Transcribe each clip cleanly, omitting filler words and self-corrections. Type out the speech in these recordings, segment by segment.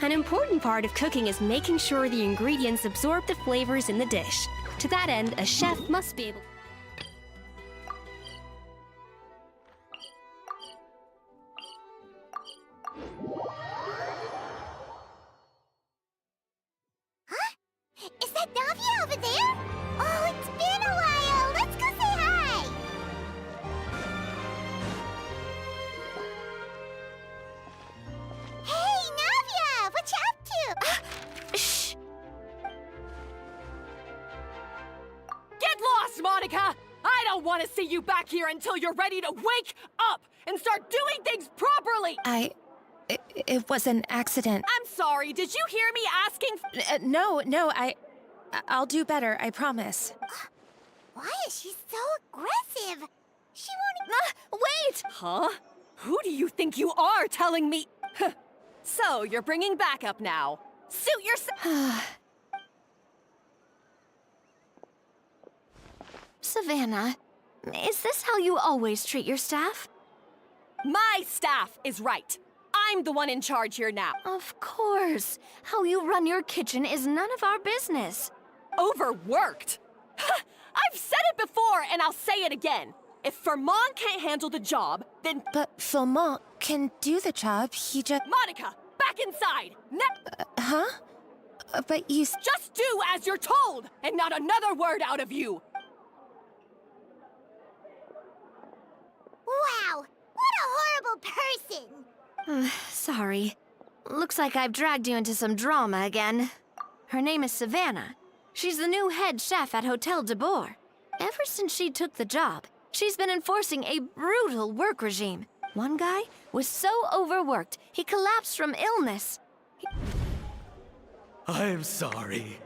An important part of cooking is making sure the ingredients absorb the flavors in the dish. To that end, a chef must be able... Huh? Is that Navia over there? Oh, it's been a while! Let's go say hi! Hey, Navia! What you up to? Shh! Get lost, Monica! I don't want to see you back here until you're ready to wake up and start doing things properly! It was an accident. I'm sorry, did you hear me asking? No, I'll do better, I promise. Why is she so aggressive? She won't... Wait! Huh? Who do you think you are telling me? So, you're bringing backup now. Suit yourself! Savannah, is this how you always treat your staff? My staff is right. I'm the one in charge here now. Of course. How you run your kitchen is none of our business. Overworked? I've said it before, and I'll say it again. If Fermont can't handle the job, then... But Philmont can do the job, he just... Monica, back inside! Huh? But you... Just do as you're told, and not another word out of you! Wow! What a horrible person! Sorry. Looks like I've dragged you into some drama again. Her name is Savannah. She's the new head chef at Hotel de Boer. Ever since she took the job, she's been enforcing a brutal work regime. One guy was so overworked, he collapsed from illness. I'm sorry.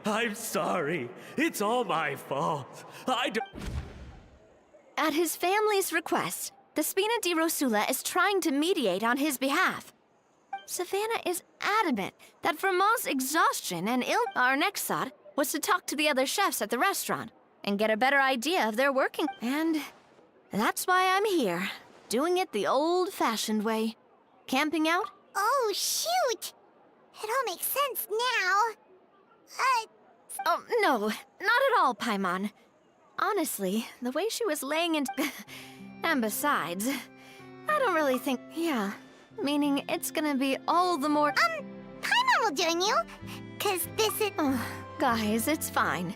It's all my fault. At his family's request, the Spina di Rosula is trying to mediate on his behalf. Savannah is adamant that Vermont's exhaustion and our next thought was to talk to the other chefs at the restaurant and get a better idea of their working. And that's why I'm here, doing it the old-fashioned way. Camping out? Oh, shoot! It all makes sense now. Oh, no, not at all, Paimon. Honestly, the way she was laying in... And besides, I don't really think... Yeah, meaning it's gonna be all the more... Paimon will join you, 'cause this is... Guys, it's fine.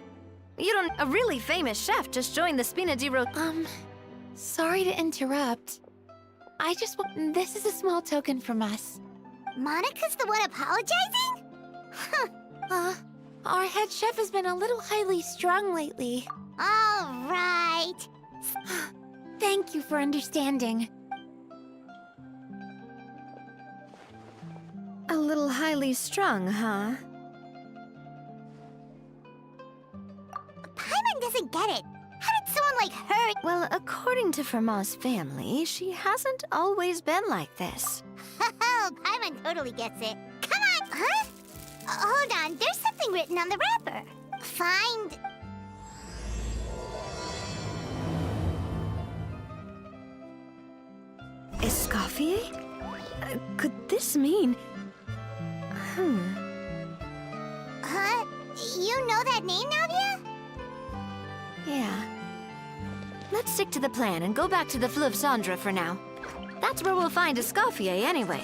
You don't... A really famous chef just joined the Spina di Ro... Sorry to interrupt. This is a small token from us. Monica's the one apologizing? Our head chef has been a little highly strung lately. All right. Thank you for understanding. A little highly strung, huh? Paimon doesn't get it. How did someone like her... Well, according to Fermat's family, she hasn't always been like this. Oh, Paimon totally gets it. Come on, huh? Hold on, there's something written on the wrapper. Find... Escoffier? Could this mean... Huh? You know that name, Navia? Yeah. Let's stick to the plan and go back to the Fleuve Cendre for now. That's where we'll find Escoffier anyway.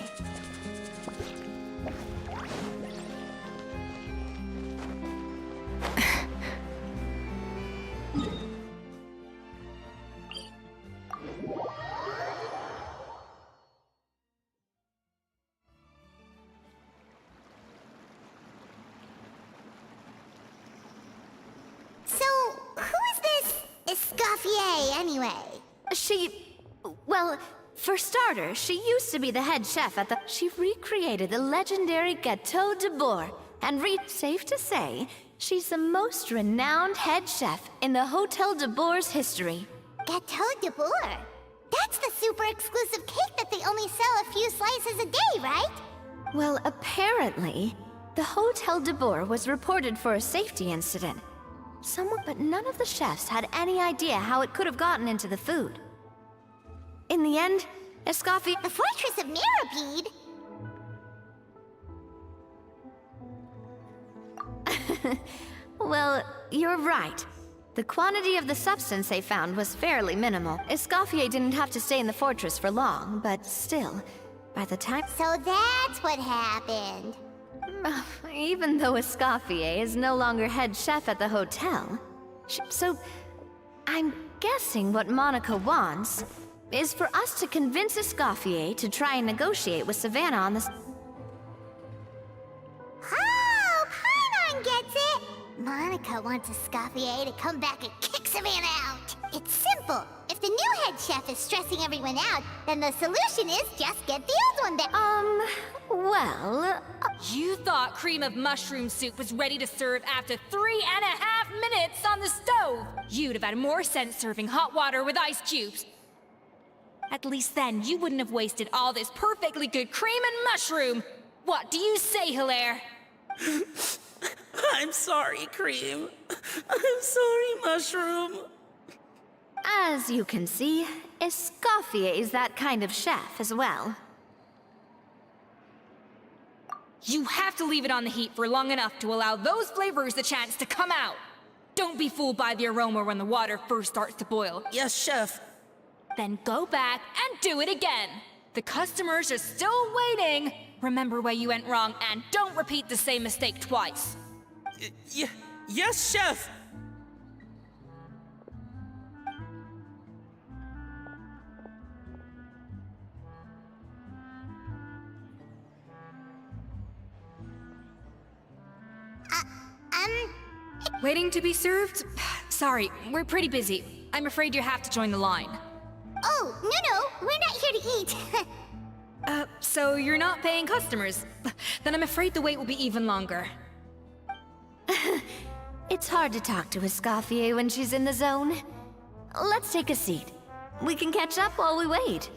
So, who is this Escoffier, anyway? Well, for starters, she used to be the head chef at the... She recreated the legendary Gâteau de Boer, and safe to say, she's the most renowned head chef in the Hotel de Boer's history. Gâteau de Boer? That's the super exclusive cake that they only sell a few slices a day, right? Well, apparently, the Hotel de Boer was reported for a safety incident. But none of the chefs had any idea how it could have gotten into the food. In the end, Escoffier... The Fortress of Mirrorbead? Well, you're right. The quantity of the substance they found was fairly minimal. Escoffier didn't have to stay in the fortress for long, but still, by the time... So that's what happened. Even though Escoffier is no longer head chef at the hotel, so I'm guessing what Monica wants is for us to convince Escoffier to try and negotiate with Savannah on this... Oh, Paimon gets it! Monica wants Escoffier to come back and kick Savannah out. It's simple. If the new head chef is stressing everyone out, then the solution is just get the old one back. Well... You thought cream of mushroom soup was ready to serve after 3.5 minutes on the stove. You'd have had more sense serving hot water with ice cubes. At least then, you wouldn't have wasted all this perfectly good cream and mushroom. What do you say, Hilaire? I'm sorry, Cream. I'm sorry, Mushroom. As you can see, Escoffier is that kind of chef as well. You have to leave it on the heat for long enough to allow those flavors the chance to come out. Don't be fooled by the aroma when the water first starts to boil. Yes, Chef. Then go back and do it again. The customers are still waiting. Remember where you went wrong and don't repeat the same mistake twice. Yes, Chef. Waiting to be served? Sorry, we're pretty busy. I'm afraid you have to join the line. Oh, no, we're not here to eat. So you're not paying customers? Then I'm afraid the wait will be even longer. It's hard to talk to Escoffier when she's in the zone. Let's take a seat. We can catch up while we wait.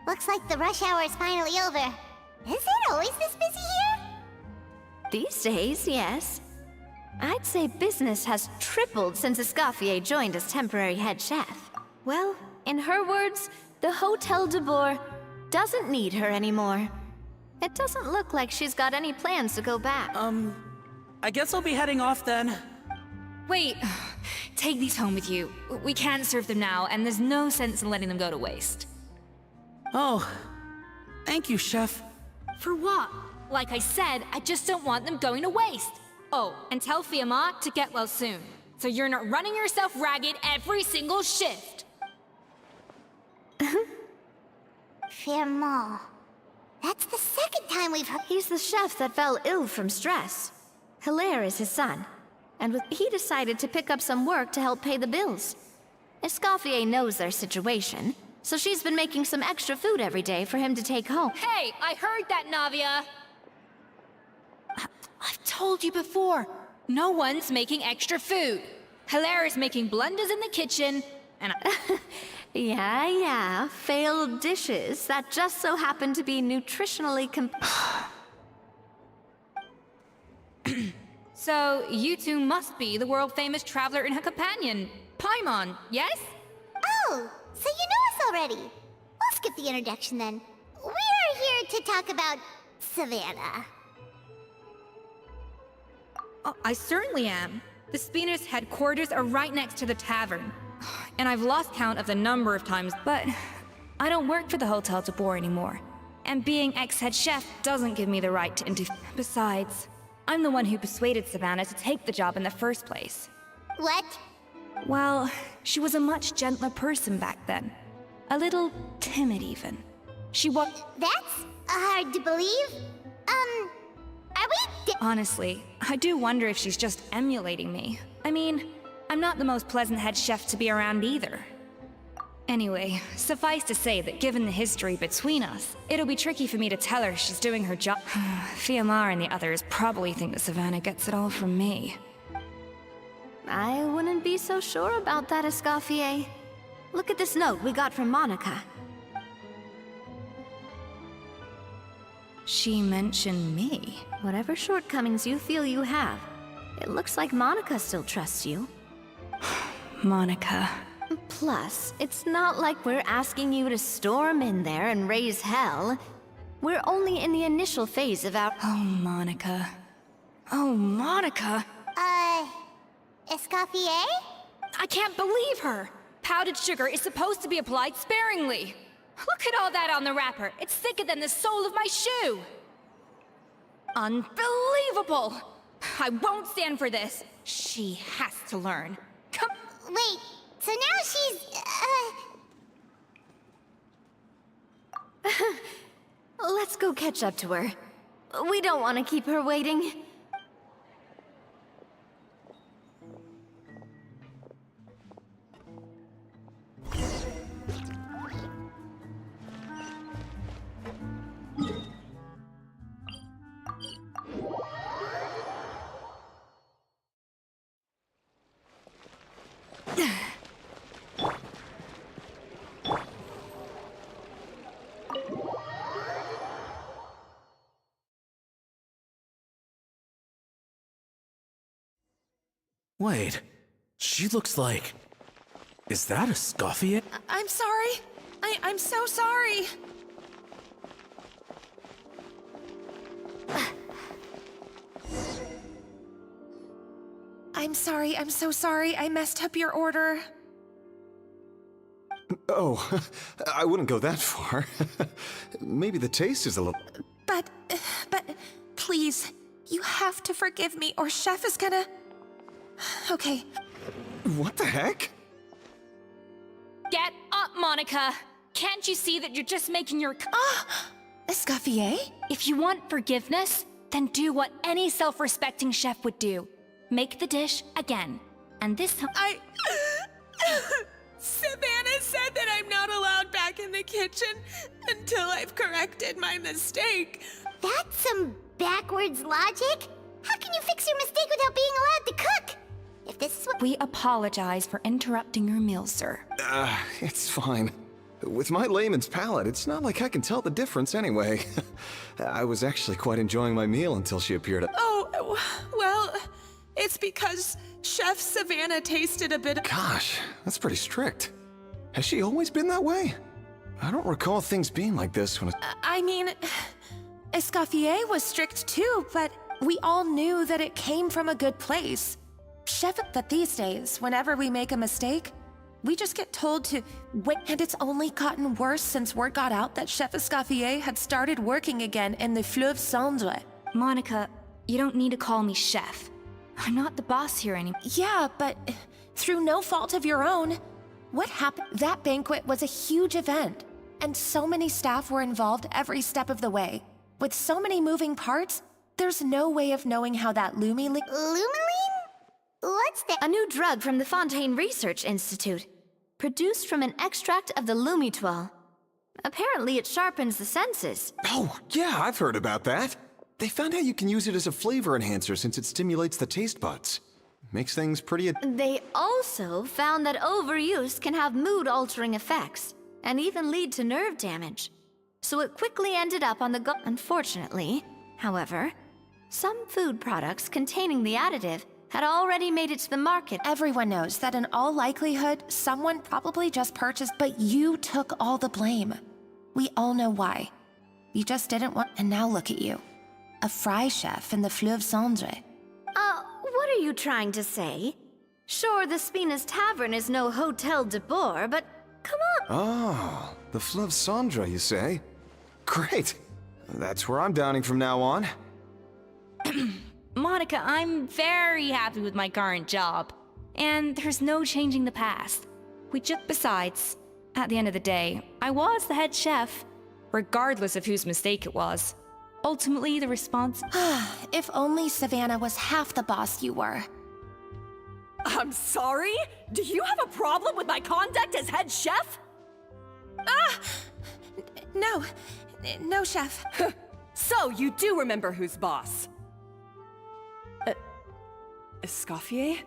Looks like the rush hour is finally over. Is it always this busy here? These days, yes. I'd say business has tripled since Escoffier joined as temporary head chef. Well, in her words, the Hotel de Boer doesn't need her anymore. It doesn't look like she's got any plans to go back. I guess I'll be heading off then. Wait, take these home with you. We can't serve them now, and there's no sense in letting them go to waste. Oh, thank you, Chef. For what? Like I said, I just don't want them going to waste. Oh, and tell Fiamma to get well soon, so you're not running yourself ragged every single shift. Fiamma. That's the second time we've heard. He's the chef that fell ill from stress. Hilaire is his son, and he decided to pick up some work to help pay the bills. Escoffier knows their situation, so she's been making some extra food every day for him to take home. Hey, I heard that, Navia! I've told you before, no one's making extra food. Hilaire is making blunders in the kitchen, and Yeah, failed dishes that just so happen to be nutritionally So, you two must be the world-famous traveler and her companion, Paimon, yes? Oh, so you know us already. We'll skip the introduction then. We're here to talk about Savannah. Oh, I certainly am. The Spina's headquarters are right next to the tavern. And I've lost count of the number of times, but I don't work for the Hotel de Boer anymore. And being ex-head chef doesn't give me the right to interfere. Besides, I'm the one who persuaded Savannah to take the job in the first place. What? Well, she was a much gentler person back then. A little timid, even. She was... That's hard to believe. Are we Honestly, I do wonder if she's just emulating me. I mean, I'm not the most pleasant head chef to be around either. Anyway, suffice to say that given the history between us, it'll be tricky for me to tell her she's doing her job. Fiamma and the others probably think that Savannah gets it all from me. I wouldn't be so sure about that, Escoffier. Look at this note we got from Monica. She mentioned me. Whatever shortcomings you feel you have, It looks like Monica still trusts you. Monica. Plus, it's not like we're asking you to storm in there and raise hell. We're only in the initial phase of our— Oh, Monica. Oh, Monica! Escoffier? I can't believe her! Powdered sugar is supposed to be applied sparingly. Look at all that on the wrapper. It's thicker than the sole of my shoe. Unbelievable! I won't stand for this. She has to learn. Come. Wait, so now she's, Let's go catch up to her. We don't want to keep her waiting. Wait, she looks like... Is that Escoffier? I'm sorry. I'm so sorry. I'm sorry. I'm so sorry. I messed up your order. Oh, I wouldn't go that far. Maybe the taste is a little... But, please, you have to forgive me or Chef is gonna... Okay. What the heck? Get up, Monica! Can't you see that you're just making your— Escoffier? If you want forgiveness, then do what any self-respecting chef would do. Make the dish again. And this time— Savannah said that I'm not allowed back in the kitchen until I've corrected my mistake. that's some backwards logic? How can you fix your mistake without being allowed to cook? If this is what— We apologize for interrupting your meal, sir. It's fine. With my layman's palate, it's not like I can tell the difference anyway. I was actually quite enjoying my meal until she appeared. Oh, well, it's because Chef Savannah tasted a bit of— Gosh, that's pretty strict. Has she always been that way? I don't recall things being like this when I mean, Escoffier was strict too, but we all knew that it came from a good place. Chef, but these days, whenever we make a mistake, we just get told to wait, and it's only gotten worse since word got out that Chef Escoffier had started working again in the Fleuve Cendre. Monica, you don't need to call me chef. I'm not the boss here anymore. Yeah, but through no fault of your own. What happened? That banquet was a huge event, and so many staff were involved every step of the way. With so many moving parts, there's no way of knowing how that Lumiline— Lumiline? What's that? A new drug from the Fontaine Research Institute, produced from an extract of the Lumitoile. Apparently it sharpens the senses. Oh, yeah, I've heard about that. They found out you can use it as a flavor enhancer since it stimulates the taste buds. Makes things pretty... They also found that overuse can have mood-altering effects, and even lead to nerve damage. So it quickly ended up on the Unfortunately, however, some food products containing the additive had already made it to the market. Everyone knows that in all likelihood, someone probably just purchased, but you took all the blame. We all know why. You just didn't want— And now look at you. A fry chef in the Fleuve Cendre. What are you trying to say? Sure, the Spina's Tavern is no Hotel de Boer, but come on. Oh, the Fleuve Cendre, you say? Great. That's where I'm dining from now on. Monica, I'm very happy with my current job. And there's no changing the past. Besides, at the end of the day, I was the head chef, regardless of whose mistake it was. Ultimately, the response— If only Savannah was half the boss you were. I'm sorry? Do you have a problem with my conduct as head chef? No, chef. So, you do remember who's boss? Escoffier?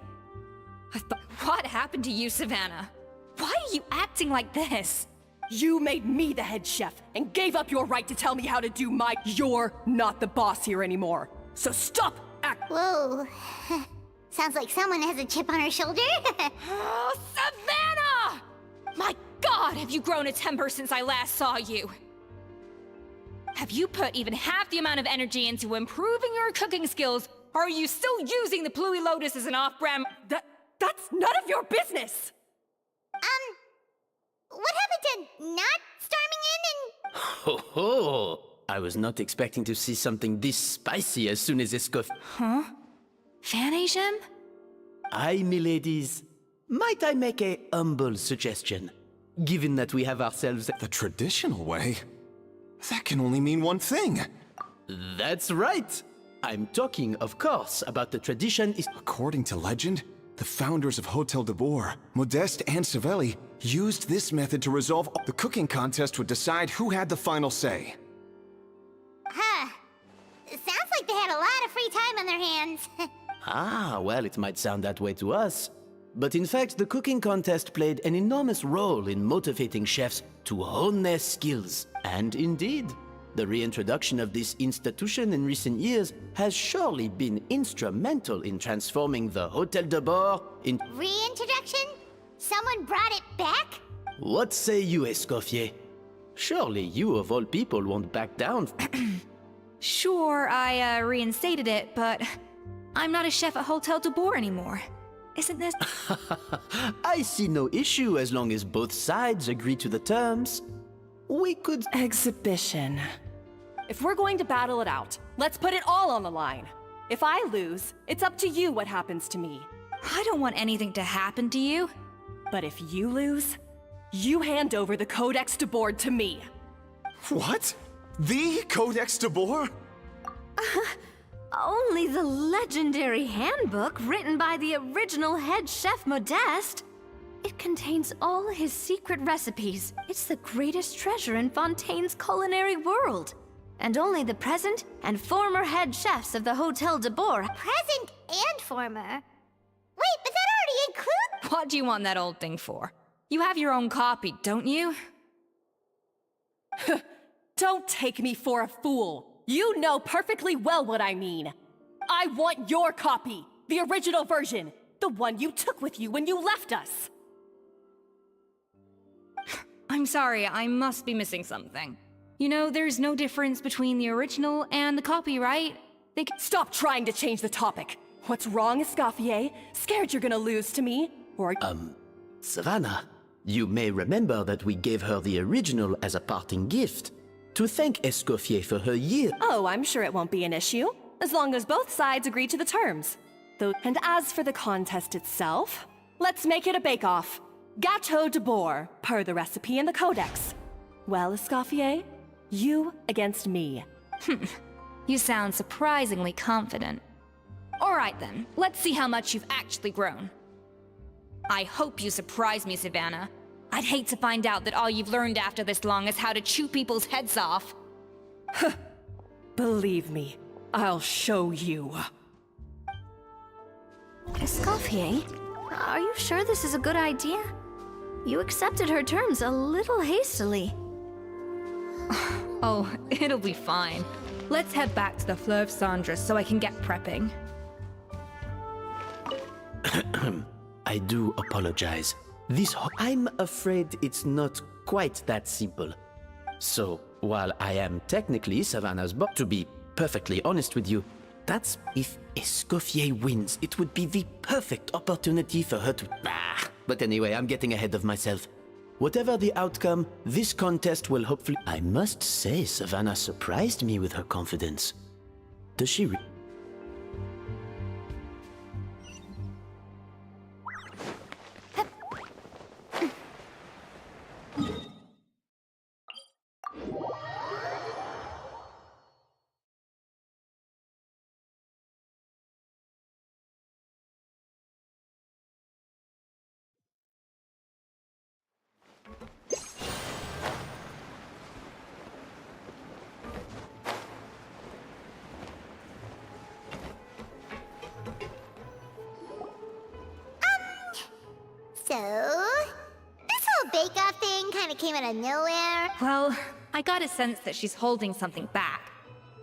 What happened to you, Savannah? Why are you acting like this? You made me the head chef and gave up your right to tell me how to do my— You're not the boss here anymore. So stop act— Whoa. Sounds like someone has a chip on her shoulder. Oh, Savannah! My God, have you grown a temper since I last saw you? Have you put even half the amount of energy into improving your cooking skills, or are you still using the Pluie Lotus as an off-brand? That's none of your business! What happened to not storming in and... Ho ho! I was not expecting to see something this spicy as soon as Escoffier. Huh? Fan Asian? Aye, miladies. Might I make a humble suggestion? Given that we have ourselves... The traditional way? That can only mean one thing. That's right! I'm talking, of course, about the tradition is... According to legend, the founders of Hotel de Boer, Modeste and Savelli, used this method to resolve... The cooking contest would decide who had the final say. Huh. Sounds like they had a lot of free time on their hands. Ah, well, it might sound that way to us. But in fact, the cooking contest played an enormous role in motivating chefs to hone their skills. And indeed, the reintroduction of this institution in recent years has surely been instrumental in transforming the Hotel de Boer into... Reintroduction? Someone brought it back? What say you, Escoffier? Surely you of all people won't back down. Sure, I reinstated it, but I'm not a chef at Hotel de Boer anymore. Isn't this... I see no issue as long as both sides agree to the terms. We could... Exhibition. If we're going to battle it out, let's put it all on the line. If I lose, it's up to you what happens to me. I don't want anything to happen to you. But if you lose, you hand over the Codex de Boer to me. What? The Codex de Boer? Only the legendary handbook written by the original head chef Modeste. It contains all his secret recipes. It's the greatest treasure in Fontaine's culinary world. And only the present and former head chefs of the Hotel de Boer. Present and former? Wait, but that already includes... What do you want that old thing for? You have your own copy, don't you? Don't take me for a fool. You know perfectly well what I mean. I want your copy, the original version, the one you took with you when you left us. I'm sorry, I must be missing something. You know, there's no difference between the original and the copy, right? Stop trying to change the topic. What's wrong, Escoffier? Scared you're gonna lose to me? Or... Savannah, you may remember that we gave her the original as a parting gift. To thank Escoffier for her year. Oh, I'm sure it won't be an issue, as long as both sides agree to the terms. And as for the contest itself, let's make it a bake-off. Gâteau de Boer, per the recipe in the Codex. Well, Escoffier, you against me. You sound surprisingly confident. All right then, let's see how much you've actually grown. I hope you surprise me, Savannah. I'd hate to find out that all you've learned after this long is how to chew people's heads off. Believe me, I'll show you. Escoffier, are you sure this is a good idea? You accepted her terms a little hastily. Oh, it'll be fine. Let's head back to the Fleuve Cendres so I can get prepping. I do apologize. I'm afraid it's not quite that simple. So, while I am technically Savannah's boss, to be perfectly honest with you, that's if Escoffier wins, it would be the perfect opportunity for her to... But anyway, I'm getting ahead of myself. Whatever the outcome, this contest will hopefully... I must say, Savannah surprised me with her confidence. Does she So, this whole bake-off thing kind of came out of nowhere. Well, I got a sense that she's holding something back.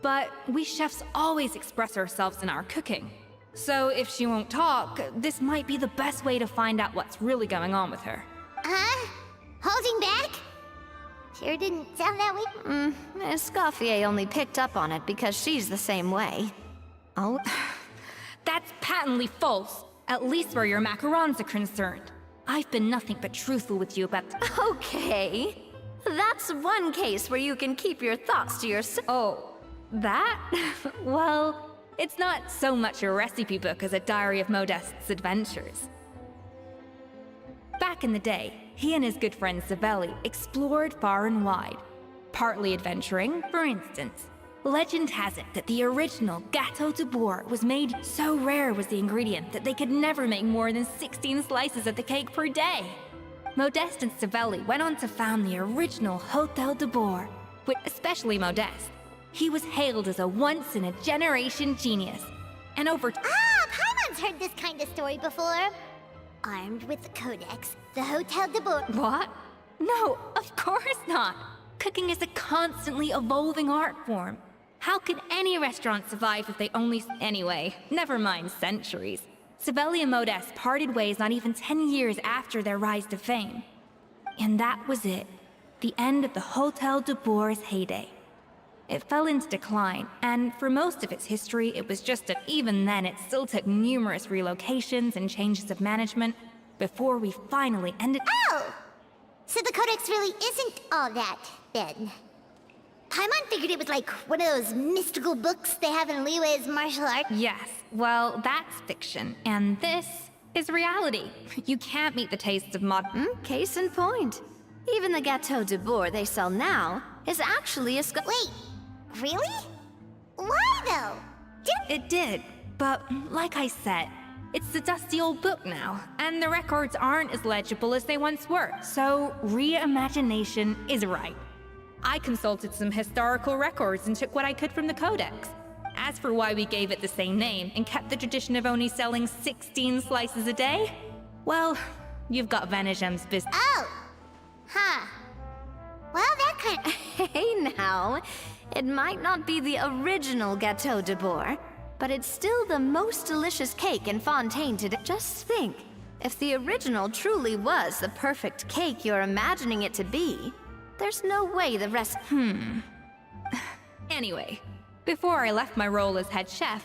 But we chefs always express ourselves in our cooking. So if she won't talk, this might be the best way to find out what's really going on with her. Huh? Holding back? Sure didn't sound that way. Escoffier only picked up on it because she's the same way. Oh, that's patently false. At least where your macarons are concerned. I've been nothing but truthful with you about Okay. That's one case where you can keep your thoughts to yourself. Oh, that? Well, it's not so much a recipe book as a diary of Modest's adventures. Back in the day, he and his good friend Savelli explored far and wide. Partly adventuring, for instance. Legend has it that the original Gâteau de Bourg was made so rare was the ingredient that they could never make more than 16 slices of the cake per day. Modeste and Savelli went on to found the original Hôtel de Bourg, with especially Modeste. He was hailed as a once-in-a-generation genius, and over Paimon's heard this kind of story before. Armed with the Codex, the Hôtel de Bourg. What? No, of course not. Cooking is a constantly evolving art form. How could any restaurant survive if they only... Anyway, never mind centuries. Savelli and Modeste parted ways not even 10 years after their rise to fame. And that was it. The end of the Hôtel de Bourg's heyday. It fell into decline, and for most of its history, it was just that even then it still took numerous relocations and changes of management before we finally ended... Oh! So the Codex really isn't all that, then. Paimon figured it was like one of those mystical books they have in Liyue's martial art. Yes, well, that's fiction, and this is reality. You can't meet the tastes of modern... Case in point. Even the Gâteau de Bourg they sell now is actually a Wait, really? Why though? It did, but like I said, it's a dusty old book now, and the records aren't as legible as they once were, so reimagination is right. I consulted some historical records and took what I could from the Codex. As for why we gave it the same name and kept the tradition of only selling 16 slices a day, well, you've got Venegem's business. Oh! Huh. Well, that kind of... Hey now, it might not be the original Gâteau de Bourg, but it's still the most delicious cake in Fontaine today. Just think, if the original truly was the perfect cake you're imagining it to be, there's no way the rest... Anyway, before I left my role as head chef...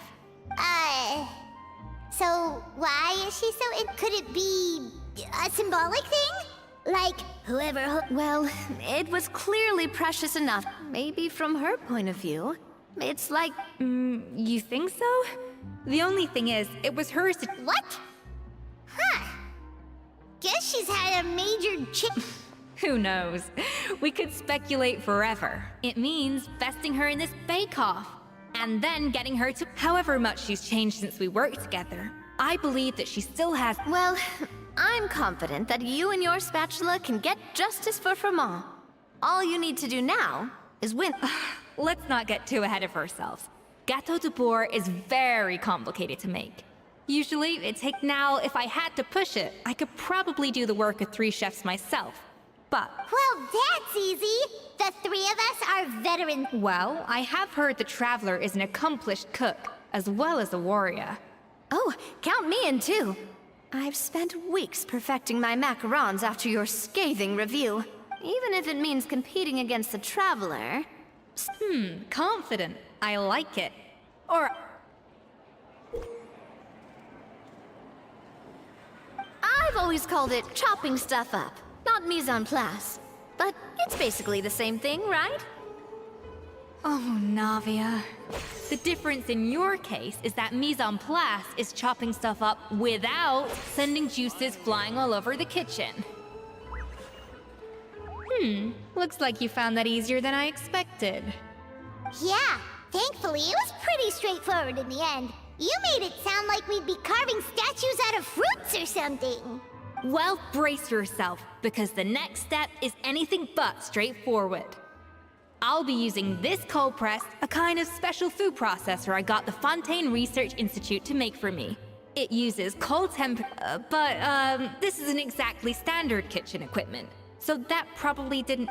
So why is she so... Could it be a symbolic thing? Like, whoever... Well, it was clearly precious enough. Maybe from her point of view. It's like... you think so? The only thing is, it was hers to... What? Huh. Guess she's had a major chip... Who knows? We could speculate forever. It means besting her in this bake-off, and then getting her to... However much she's changed since we worked together, I believe that she still has... Well, I'm confident that you and your spatula can get justice for Froment. All you need to do now is win... Let's not get too ahead of ourselves. Gâteau de Bourg is very complicated to make. Usually, it'd take now, if I had to push it, I could probably do the work of 3 chefs myself. But... Well, that's easy! The 3 of us are veterans. Well, I have heard the Traveler is an accomplished cook, as well as a warrior. Oh, count me in too. I've spent weeks perfecting my macarons after your scathing review. Even if it means competing against the Traveler... Confident. I like it. Or... I've always called it chopping stuff up, not mise en place. But it's basically the same thing, right? Oh, Navia. The difference in your case is that mise en place is chopping stuff up without sending juices flying all over the kitchen. Looks like you found that easier than I expected. Yeah, thankfully it was pretty straightforward in the end. You made it sound like we'd be carving statues out of fruits or something. Well, brace yourself, because the next step is anything but straightforward. I'll be using this cold press, a kind of special food processor I got the Fontaine Research Institute to make for me. It uses cold temp... but this isn't exactly standard kitchen equipment, so that probably didn't...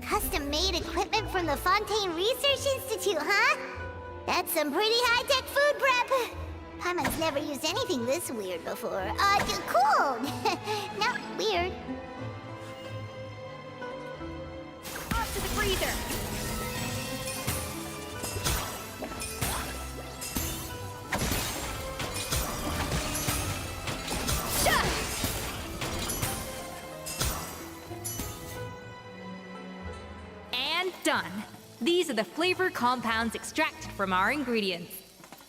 Custom-made equipment from the Fontaine Research Institute, huh? That's some pretty high-tech food prep. Paimon's never used anything this weird before. Cool. Not weird. Off to the freezer! And done. These are the flavor compounds extracted from our ingredients.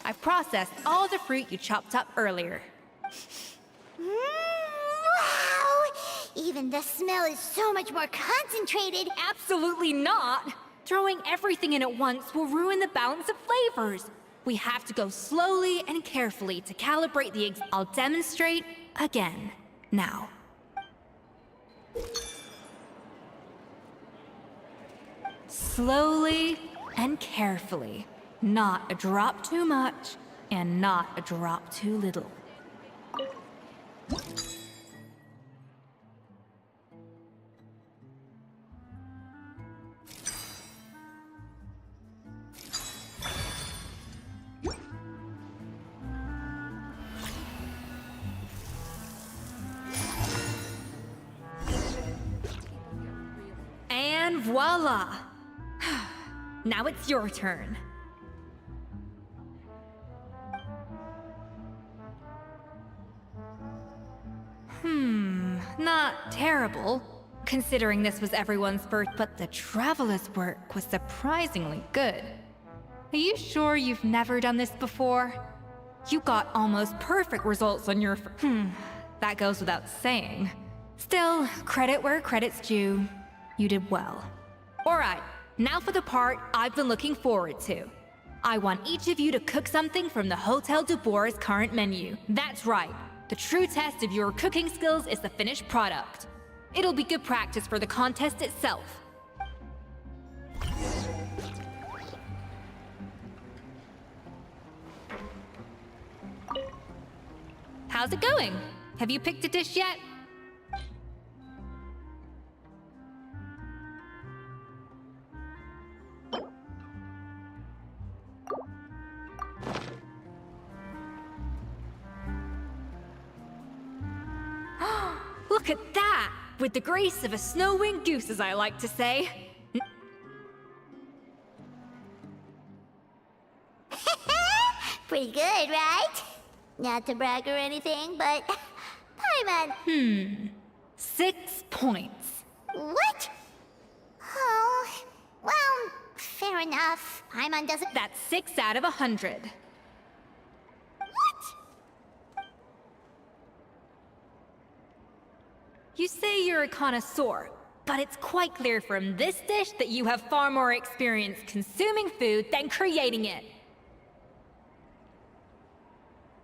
I've processed all the fruit you chopped up earlier. Wow! Even the smell is so much more concentrated. Absolutely not! Throwing everything in at once will ruin the balance of flavors. We have to go slowly and carefully to calibrate the I'll demonstrate again. Now. Slowly and carefully. Not a drop too much, and not a drop too little. And voila! Now it's your turn. Not terrible, considering this was everyone's first, but the Traveler's work was surprisingly good. Are you sure you've never done this before? You got almost perfect results on your that goes without saying. Still, credit where credit's due. You did well. Alright, now for the part I've been looking forward to. I want each of you to cook something from the Hotel de Boer's current menu. That's right. The true test of your cooking skills is the finished product. It'll be good practice for the contest itself. How's it going? Have you picked a dish yet? Look at that! With the grace of a snow-winged goose, as I like to say. Pretty good, right? Not to brag or anything, but... Paimon! 6 points. What? Oh... Well, fair enough. Paimon doesn't... That's 6 out of 100. You say you're a connoisseur, but it's quite clear from this dish that you have far more experience consuming food than creating it.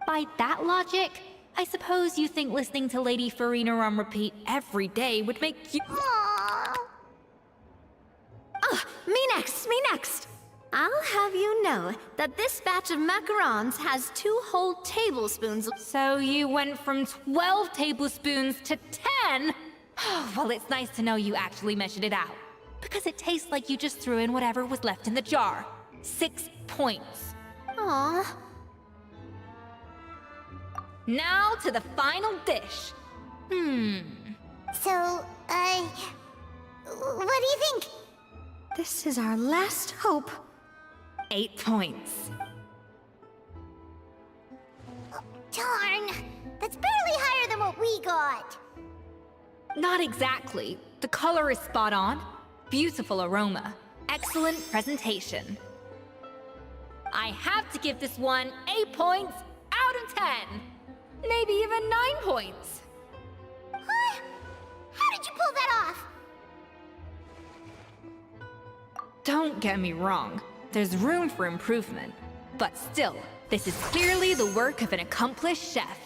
By that logic, I suppose you think listening to Lady Farina on repeat every day would make you— Aww. Me next, me next! I'll have you know that this batch of macarons has 2 whole tablespoons. So you went from 12 tablespoons to 10? Well, it's nice to know you actually measured it out. Because it tastes like you just threw in whatever was left in the jar. 6 points. Aw. Now to the final dish. So, what do you think? This is our last hope. 8 points. Darn! That's barely higher than what we got. Not exactly. The color is spot on. Beautiful aroma. Excellent presentation. I have to give this one 8 points out of 10. Maybe even 9 points. Huh? How did you pull that off? Don't get me wrong. There's room for improvement. But still, this is clearly the work of an accomplished chef.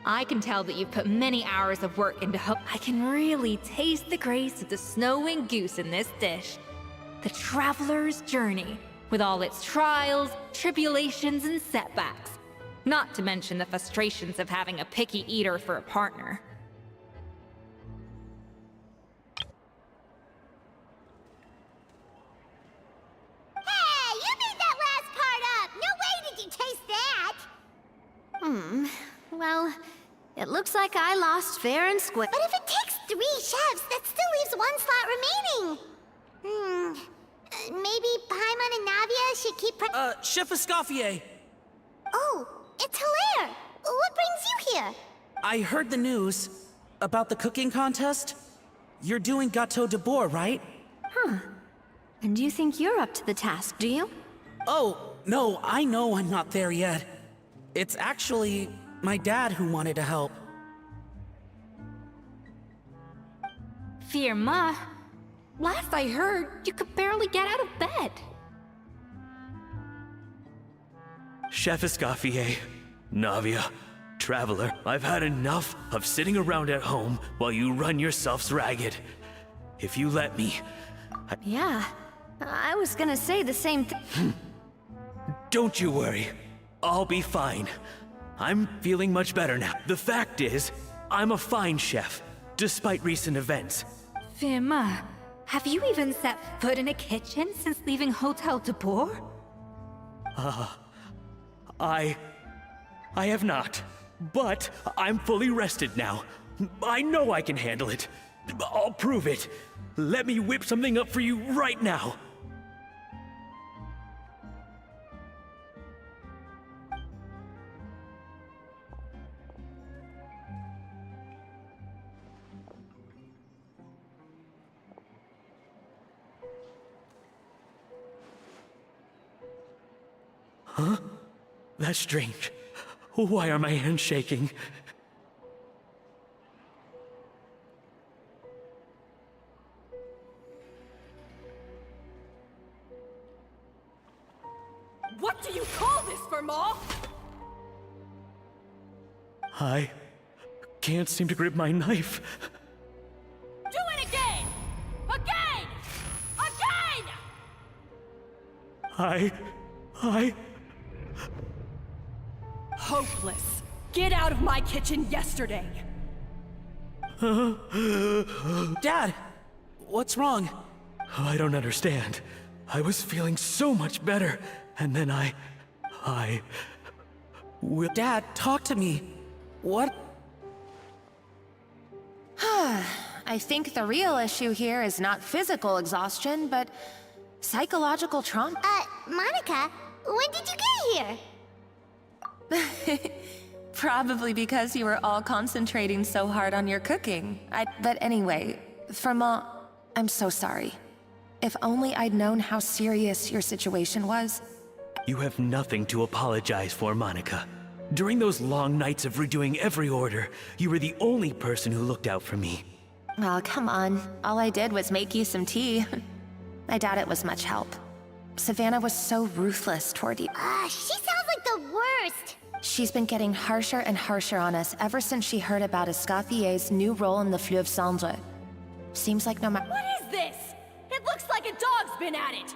I can tell that you've put many hours of work into I can really taste the grace of the snow-winged goose in this dish. The traveler's journey, with all its trials, tribulations, and setbacks. Not to mention the frustrations of having a picky eater for a partner. Well, it looks like I lost fair and square. But if it takes 3 chefs, that still leaves 1 slot remaining. Maybe Paimon and Navia should keep Chef Escoffier, Oh, it's Hilaire! What brings you here? I heard the news about the cooking contest. You're doing Gâteau de Bois, right? And you think you're up to the task, do you? Oh, no, I know I'm not there yet. It's actually my dad who wanted to help. Firma, last I heard, you could barely get out of bed. Chef Escoffier, Navia, Traveler, I've had enough of sitting around at home while you run yourselves ragged. If you let me, Yeah, I was gonna say the same thing. don't you worry. I'll be fine. I'm feeling much better now. The fact is, I'm a fine chef, despite recent events. Firma, have you even set foot in a kitchen since leaving Hotel de Bois? I have not. But I'm fully rested now. I know I can handle it. I'll prove it. Let me whip something up for you right now. Huh? That's strange. Why are my hands shaking? What do you call this, Verma? I can't seem to grip my knife. Do it again! Again! Again! I... Hopeless. Get out of my kitchen yesterday. Dad, what's wrong? I don't understand. I was feeling so much better, and then I... Dad, talk to me. What? I think the real issue here is not physical exhaustion, but psychological trauma. Monica, when did you get here? Probably because you were all concentrating so hard on your cooking. But anyway, Firma, I'm so sorry. If only I'd known how serious your situation was. You have nothing to apologize for, Monica. During those long nights of redoing every order, you were the only person who looked out for me. Oh, come on. All I did was make you some tea. I doubt it was much help. Savannah was so ruthless toward you. She sounds like the worst. She's been getting harsher and harsher on us ever since she heard about Escoffier's new role in the Fleuve Cendre. Seems like no matter— What is this? It looks like a dog's been at it.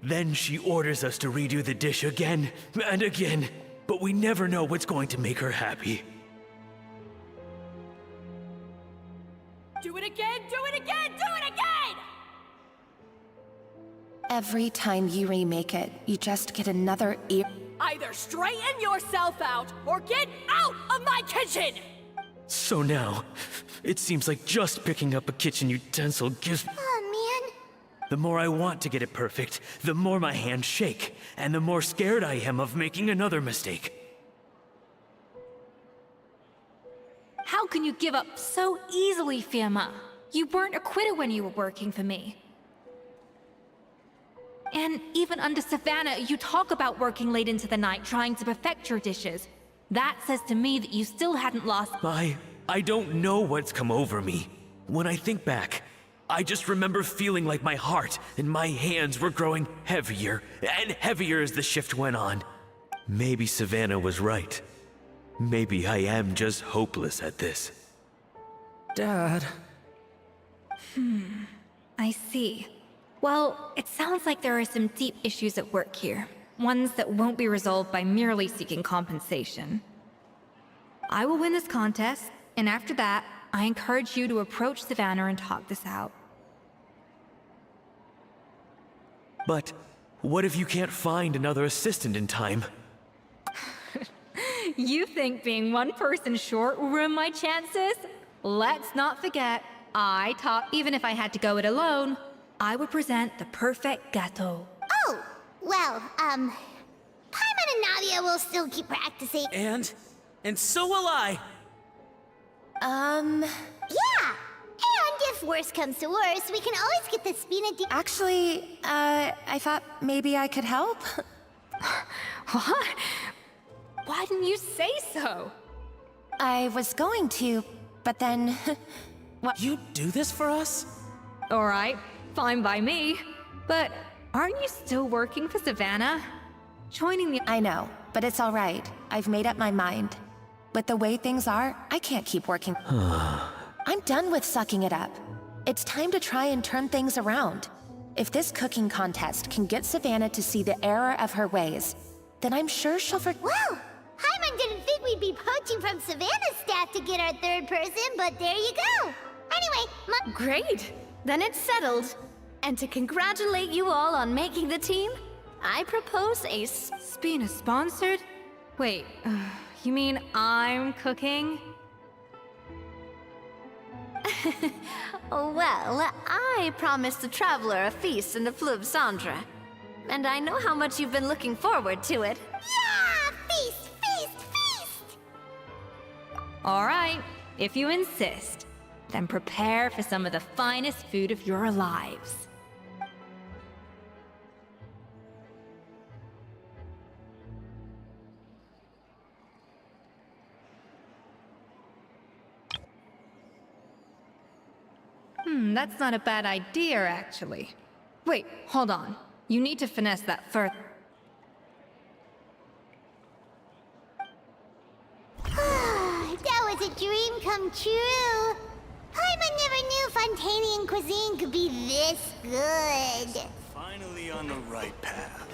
Then she orders us to redo the dish again and again, but we never know what's going to make her happy. Do it again, do it again, do it again! every time you remake it, you just get another ear— Either straighten yourself out, or get out of my kitchen! So now, it seems like just picking up a kitchen utensil gives— Oh, man. The more I want to get it perfect, the more my hands shake, and the more scared I am of making another mistake. How can you give up so easily, Firma? You weren't a quitter when you were working for me. And even under Savannah, you talk about working late into the night trying to perfect your dishes. That says to me that you still hadn't lost— I don't know what's come over me. When I think back, I just remember feeling like my heart and my hands were growing heavier and heavier as the shift went on. Maybe Savannah was right. Maybe I am just hopeless at this. Dad. I see. Well, it sounds like there are some deep issues at work here. Ones that won't be resolved by merely seeking compensation. I will win this contest, and after that, I encourage you to approach Savannah and talk this out. But what if you can't find another assistant in time? You think being one person short will ruin my chances? Let's not forget, I taught even if I had to go it alone, I would present the perfect gâteau. Oh, well, Paimon and Nadia will still keep practicing. And so will I. Yeah! And if worse comes to worse, we can always get the Spina Actually, I thought maybe I could help. What? Why didn't you say so? I was going to, but then... What? You do this for us? Alright, fine by me. But aren't you still working for Savannah? Joining the... I know, but it's alright. I've made up my mind. With the way things are, I can't keep working. I'm done with sucking it up. It's time to try and turn things around. If this cooking contest can get Savannah to see the error of her ways, then I'm sure she'll Well, Paimon didn't think we'd be poaching from Savannah's staff to get our third person, but there you go. Anyway, Great! Then it's settled. And to congratulate you all on making the team, I propose a Spina sponsored? Wait, you mean I'm cooking? Well, I promised the traveler a feast in the Fleuve Cendre. And I know how much you've been looking forward to it. yeah! Feast, feast, feast! Alright, if you insist, then prepare for some of the finest food of your lives. That's not a bad idea, actually. Wait, hold on. You need to finesse that further. That was a dream come true. Paimon never knew Fontanian cuisine could be this good. Finally on the right path.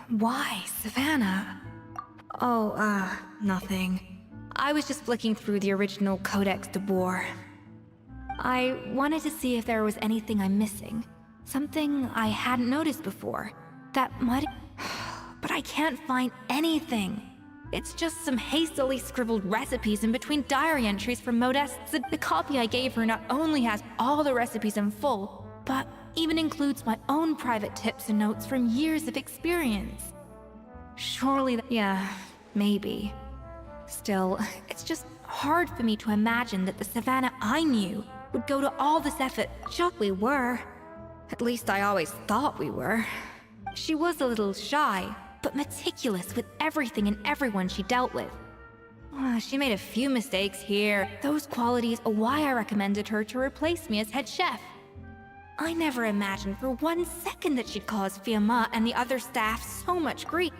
Why, Savannah? Oh, nothing. I was just flicking through the original Codex de Boer. I wanted to see if there was anything I'm missing. Something I hadn't noticed before. That might... But I can't find anything. It's just some hastily scribbled recipes in between diary entries from Modeste. The copy I gave her not only has all the recipes in full, but even includes my own private tips and notes from years of experience. Surely yeah, maybe. Still, it's just hard for me to imagine that the Savannah I knew would go to all this effort. Just we were. At least I always thought we were. She was a little shy, but meticulous with everything and everyone she dealt with. She made a few mistakes here. Those qualities are why I recommended her to replace me as head chef. I never imagined for 1 second that she'd cause Fiamma and the other staff so much grief.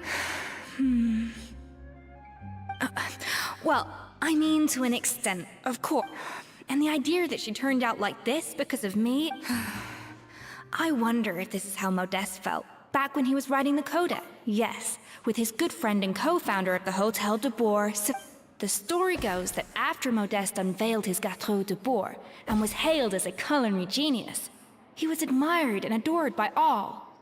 Well, I mean to an extent, of course. And the idea that she turned out like this because of me... I wonder if this is how Modeste felt, back when he was writing the Codex. Yes, with his good friend and co-founder of the Hotel de Boer, the story goes that after Modeste unveiled his Gâteau de Boer and was hailed as a culinary genius, he was admired and adored by all.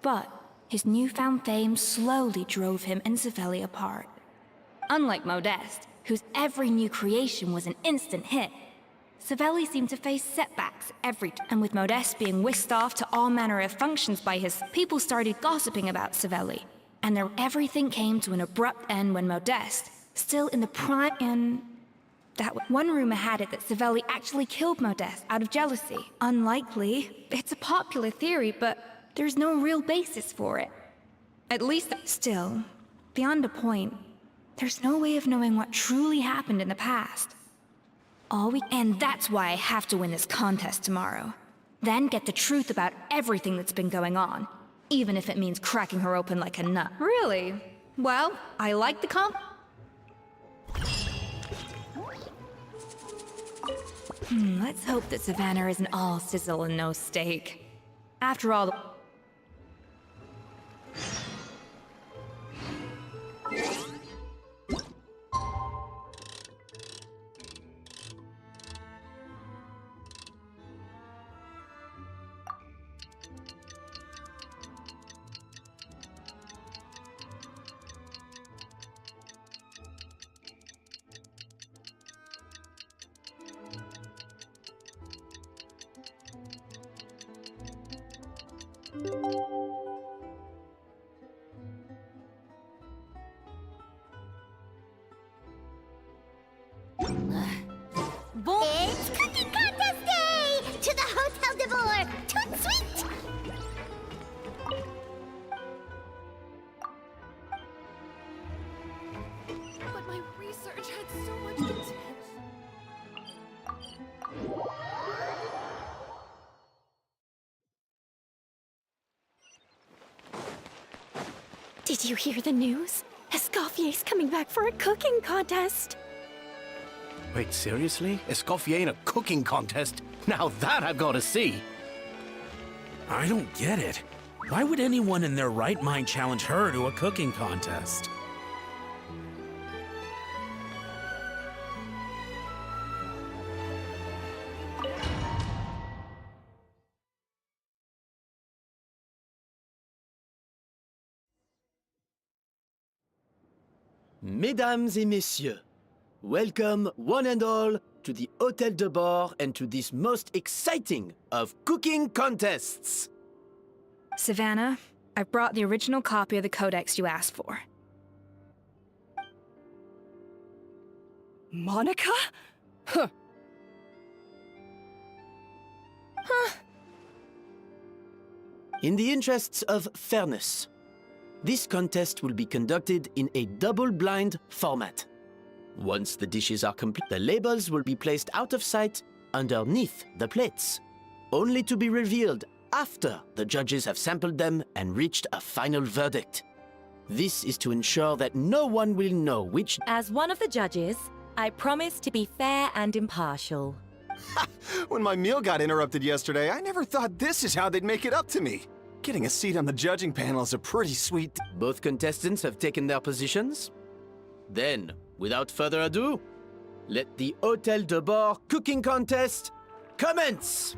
But his newfound fame slowly drove him and Savelli apart. Unlike Modeste, whose every new creation was an instant hit, Savelli seemed to face setbacks every time. And with Modeste being whisked off to all manner of functions by his people started gossiping about Savelli. And everything came to an abrupt end when Modeste, still in the prime and... One rumor had it that Savelli actually killed Modeste out of jealousy. Unlikely. It's a popular theory, but there's no real basis for it. At least still, beyond a point, there's no way of knowing what truly happened in the past. And that's why I have to win this contest tomorrow. Then get the truth about everything that's been going on, even if it means cracking her open like a nut. Really? Well, I like the let's hope that Savannah isn't all sizzle and no steak. After all, Did you hear the news? Escoffier's coming back for a cooking contest. Wait, seriously? Escoffier in a cooking contest? Now that I've got to see! I don't get it. Why would anyone in their right mind challenge her to a cooking contest? Mesdames et messieurs, welcome one and all to the Hôtel de Bord and to this most exciting of cooking contests. Savannah, I brought the original copy of the codex you asked for. Monica? Huh. In the interests of fairness, this contest will be conducted in a double-blind format. Once the dishes are complete, the labels will be placed out of sight underneath the plates, only to be revealed after the judges have sampled them and reached a final verdict. This is to ensure that no one will know which... As one of the judges, I promise to be fair and impartial. When my meal got interrupted yesterday, I never thought this is how they'd make it up to me. Getting a seat on the judging panel is a pretty sweet... Both contestants have taken their positions. Then, without further ado, let the Hôtel de Bord cooking contest commence!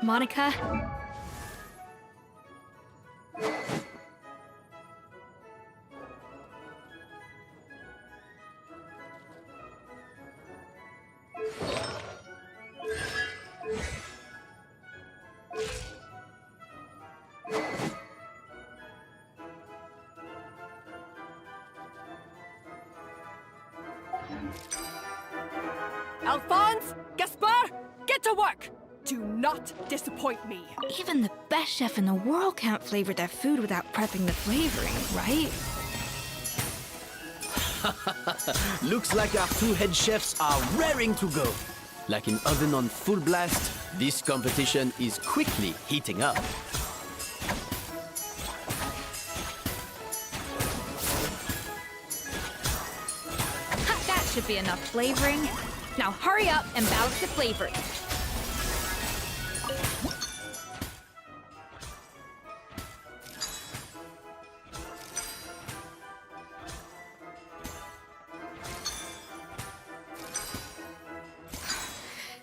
Monica? Alphonse! Gaspar! Get to work! Do not disappoint me. Even the best chef in the world can't flavor their food without prepping the flavoring, right? Looks like our two head chefs are raring to go. Like an oven on full blast, this competition is quickly heating up. That should be enough flavoring. Now hurry up and balance the flavors.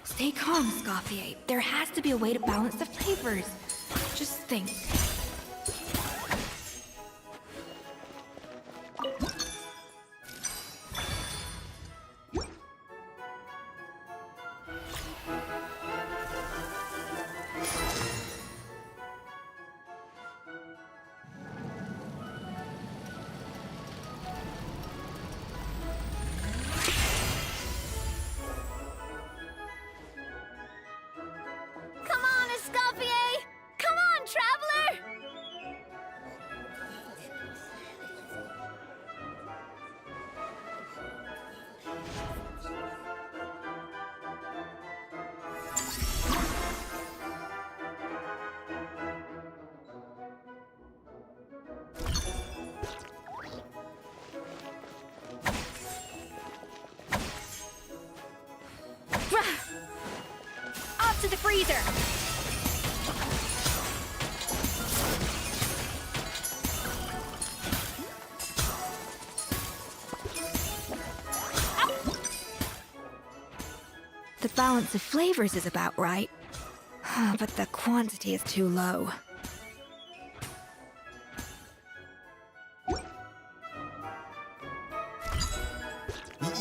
Stay calm, Escoffier. There has to be a way to balance the flavors. Just think. Off to the freezer! The balance of flavors is about right, but the quantity is too low.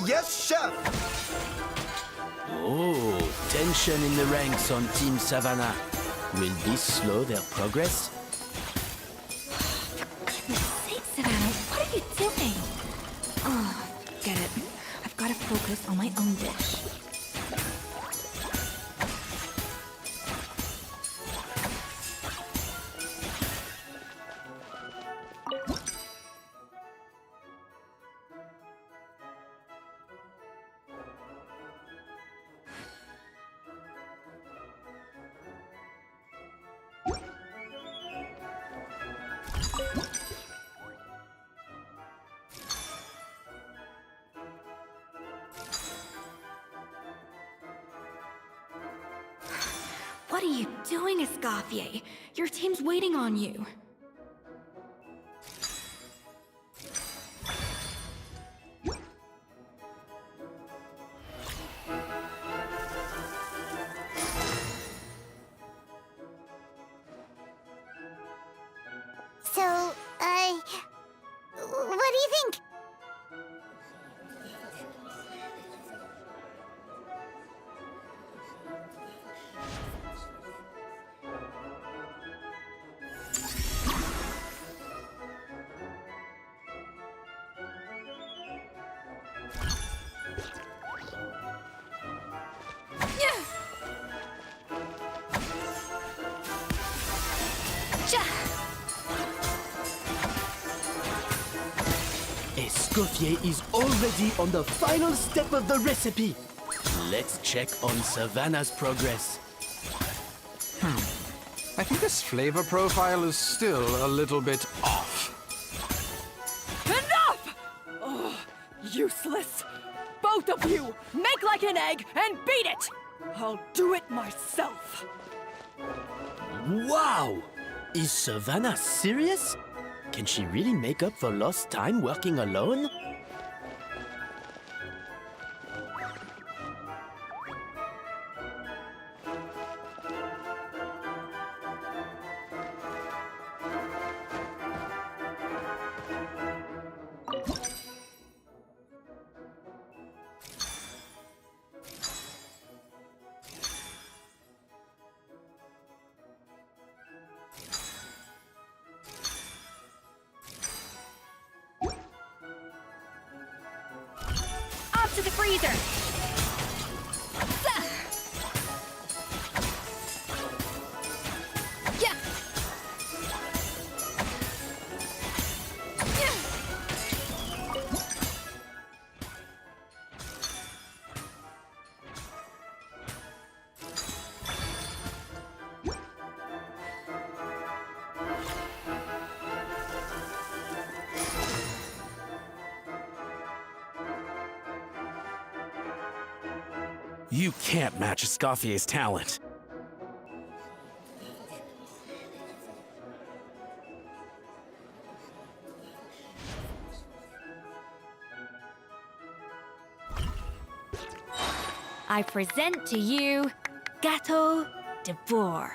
Yes, chef! Oh, tension in the ranks on Team Savannah. Will this slow their progress? For goodness sake, Savannah, what are you doing? Oh, get it. focus on my own dish. What are you doing, Escoffier? Your team's waiting on you. So, what do you think? Escoffier is already on the final step of the recipe. Let's check on Savannah's progress. I think this flavor profile is still a little bit off. Enough! Oh, useless. Both of you, make like an egg and beat it! I'll do it myself. Wow! Is Savannah serious? Can she really make up for lost time working alone? To the freezer! Yeah. You can't match Escoffier's talent. I present to you Gâteau de Bourg.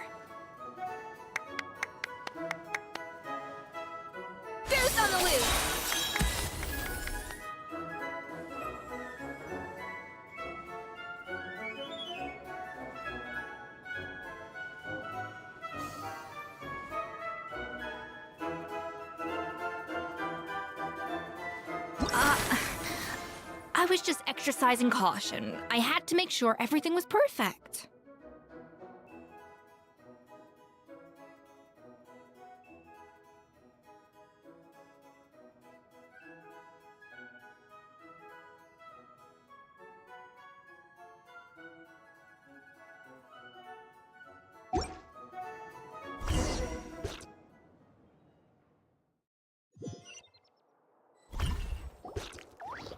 Boost on the loose! I was just exercising caution. I had to make sure everything was perfect.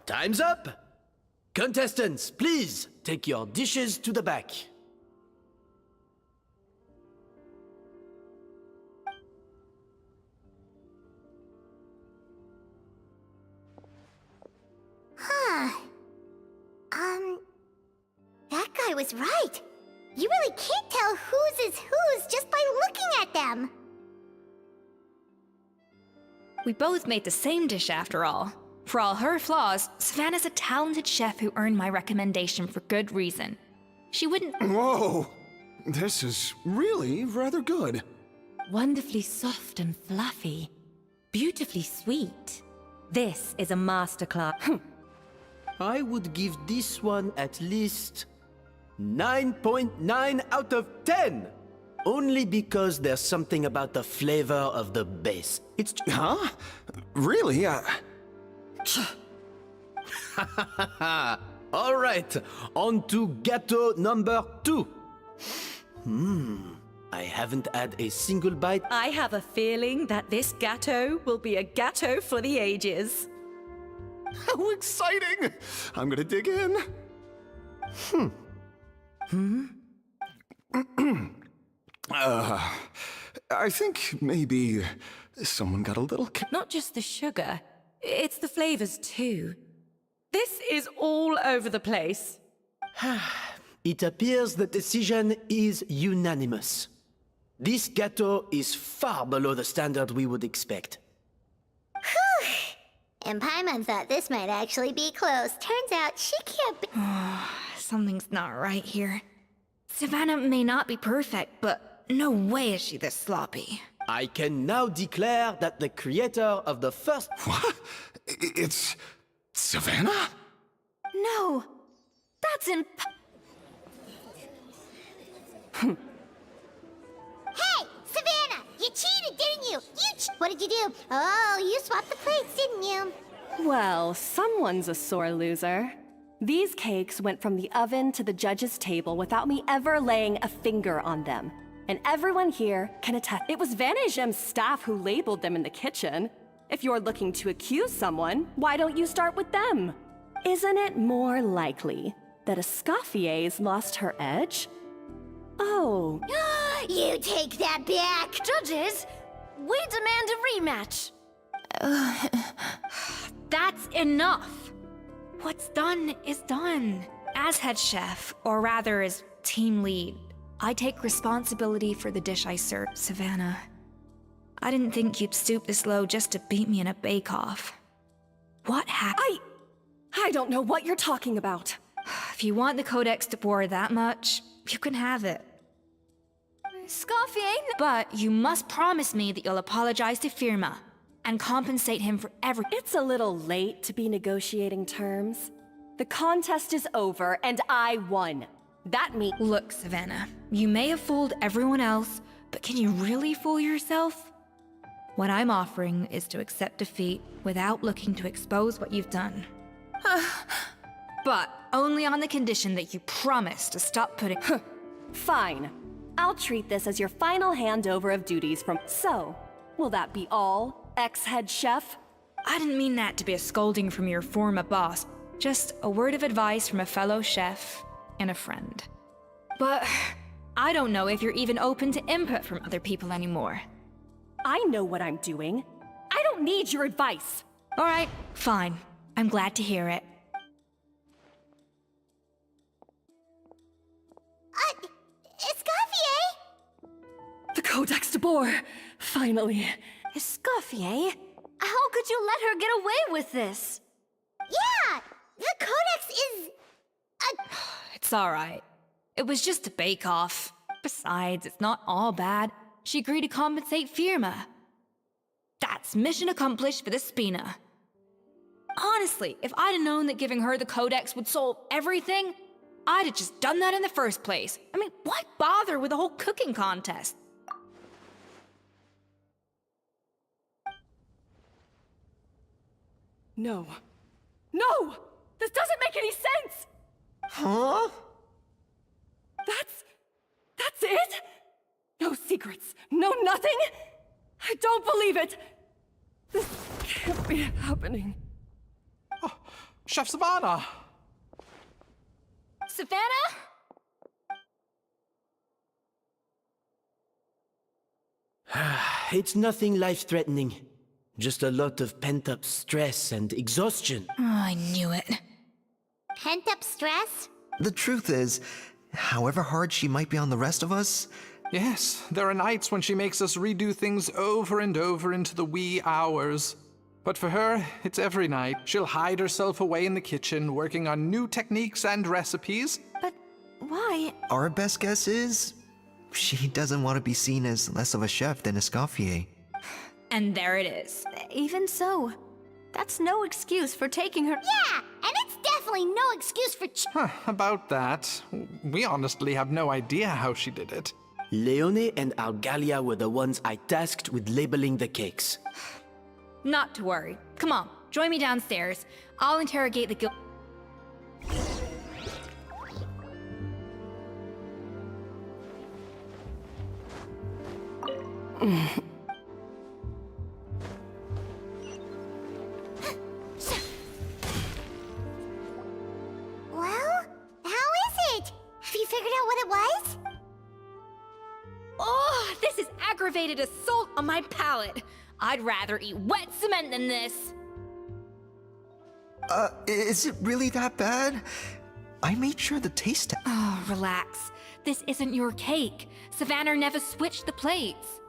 Time's up! Contestants, please take your dishes to the back. That guy was right. You really can't tell whose is whose just by looking at them. We both made the same dish after all. For all her flaws, Savannah's a talented chef who earned my recommendation for good reason. She wouldn't— Whoa! This is really rather good. Wonderfully soft and fluffy. Beautifully sweet. This is a masterclass. I would give this one at least 9.9 out of 10. Only because there's something about the flavor of the base. It's... Huh? Really? All right, on to gâteau number 2. I haven't had a single bite. I have a feeling that this gâteau will be a gâteau for the ages. How exciting! I'm gonna dig in. I think maybe someone got a little... Not just the sugar, it's the flavors too. This is all over the place. It appears the decision is unanimous. This gâteau is far below the standard we would expect. Whew! And Paimon thought this might actually be close. Turns out she can't be... Something's not right here. Savannah may not be perfect, but no way is she this sloppy. I can now declare that the creator of the first... What? It's... Savannah? No, that's Hey, Savannah! You cheated, didn't you? What did you do? Oh, you swapped the plates, didn't you? Well, someone's a sore loser. These cakes went from the oven to the judge's table without me ever laying a finger on them. And everyone here can attest. It was Van Gem's staff who labeled them in the kitchen. If you're looking to accuse someone, why don't you start with them? Isn't it more likely that Escoffier's lost her edge? Oh. You take that back! Judges, we demand a rematch. That's enough! What's done is done. As head chef, or rather as team lead, I take responsibility for the dish I served, Savannah. I didn't think you'd stoop this low just to beat me in a bake-off. What happened? I don't know what you're talking about. If you want the Codex de Boer that much, you can have it. Escoffier. But you must promise me that you'll apologize to Firma and compensate him for everything. It's a little late to be negotiating terms. The contest is over, and I won. That means... Look, Savannah, you may have fooled everyone else, but can you really fool yourself? What I'm offering is to accept defeat without looking to expose what you've done. But only on the condition that you promise to stop putting... Fine. I'll treat this as your final handover of duties from... So, will that be all, ex-head chef? I didn't mean that to be a scolding from your former boss. Just a word of advice from a fellow chef and a friend. But I don't know if you're even open to input from other people anymore. I know what I'm doing. I don't need your advice. All right, fine. I'm glad to hear it. Escoffier! The Codex de Boer, finally. Escoffier? How could you let her get away with this? Yeah! The Codex is... It's all right. It was just a bake-off. Besides, it's not all bad. She agreed to compensate Firma. That's mission accomplished for the Spina. Honestly, if I'd have known that giving her the Codex would solve everything, I'd have just done that in the first place. I mean, why bother with the whole cooking contest? No. No! This doesn't make any sense! Huh? That's it? No secrets, no nothing? I don't believe it! This can't be happening. Oh, Chef Savannah! Savannah? It's nothing life-threatening. Just a lot of pent-up stress and exhaustion. Oh, I knew it. Pent-up stress? The truth is, however hard she might be on the rest of us... Yes, there are nights when she makes us redo things over and over into the wee hours. But for her, it's every night. She'll hide herself away in the kitchen, working on new techniques and recipes. But why? Our best guess is... she doesn't want to be seen as less of a chef than Escoffier. And there it is. Even so, that's no excuse for taking her... Yeah, and it's definitely definitely no excuse for About that, we honestly have no idea how she did it. Leone and Algalia were the ones I tasked with labeling the cakes. Not to worry. Come on, join me downstairs. I'll interrogate the guild. Well, how is it? Have you figured out what it was? Oh, this is aggravated assault on my palate. I'd rather eat wet cement than this. Is it really that bad? I made sure the taste. Oh, relax. This isn't your cake. Savannah never switched the plates.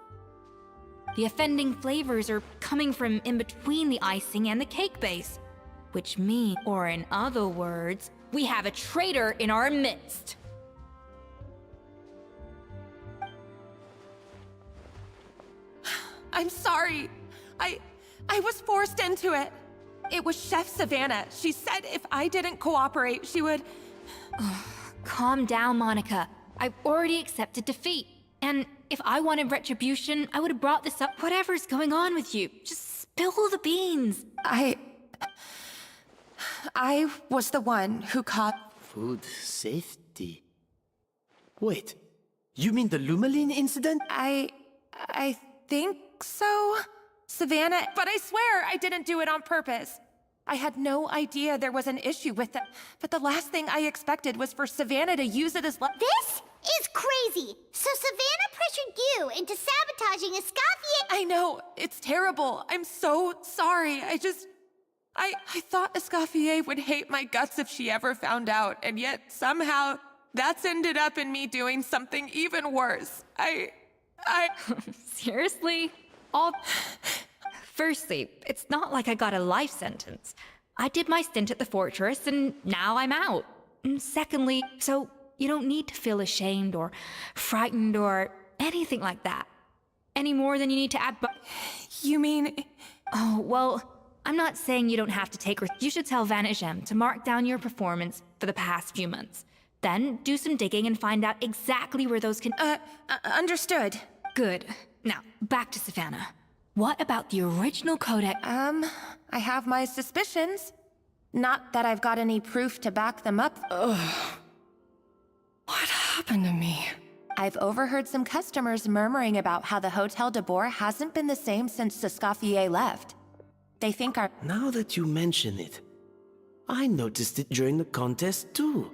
The offending flavors are coming from in between the icing and the cake base, which means, or in other words, we have a traitor in our midst. I'm sorry. I was forced into it. It was Chef Savannah. She said if I didn't cooperate, she would... Calm down, Monica. I've already accepted defeat. And if I wanted retribution, I would have brought this up. Whatever's going on with you, just spill the beans. I was the one who caught... Food safety. Wait, you mean the Lumaline incident? I think so, Savannah, but I swear I didn't do it on purpose. I had no idea there was an issue with it, but the last thing I expected was for Savannah to use it as This is crazy! So Savannah pressured you into sabotaging Escoffier. I know, it's terrible. I'm so sorry. I thought Escoffier would hate my guts if she ever found out, and yet somehow that's ended up in me doing something even worse. Seriously? Firstly, it's not like I got a life sentence. I did my stint at the fortress, and now I'm out. And secondly, so you don't need to feel ashamed or frightened or anything like that. Any more than you need to add You mean... Oh, well, I'm not saying you don't have to take You should tell Vanagem to mark down your performance for the past few months. Then do some digging and find out exactly where those can... Understood. Good. Now, back to Savannah. What about the original codex? I have my suspicions. Not that I've got any proof to back them up. What happened to me? I've overheard some customers murmuring about how the Hotel de Boer hasn't been the same since Escoffier left. They think our... Now that you mention it, I noticed it during the contest too.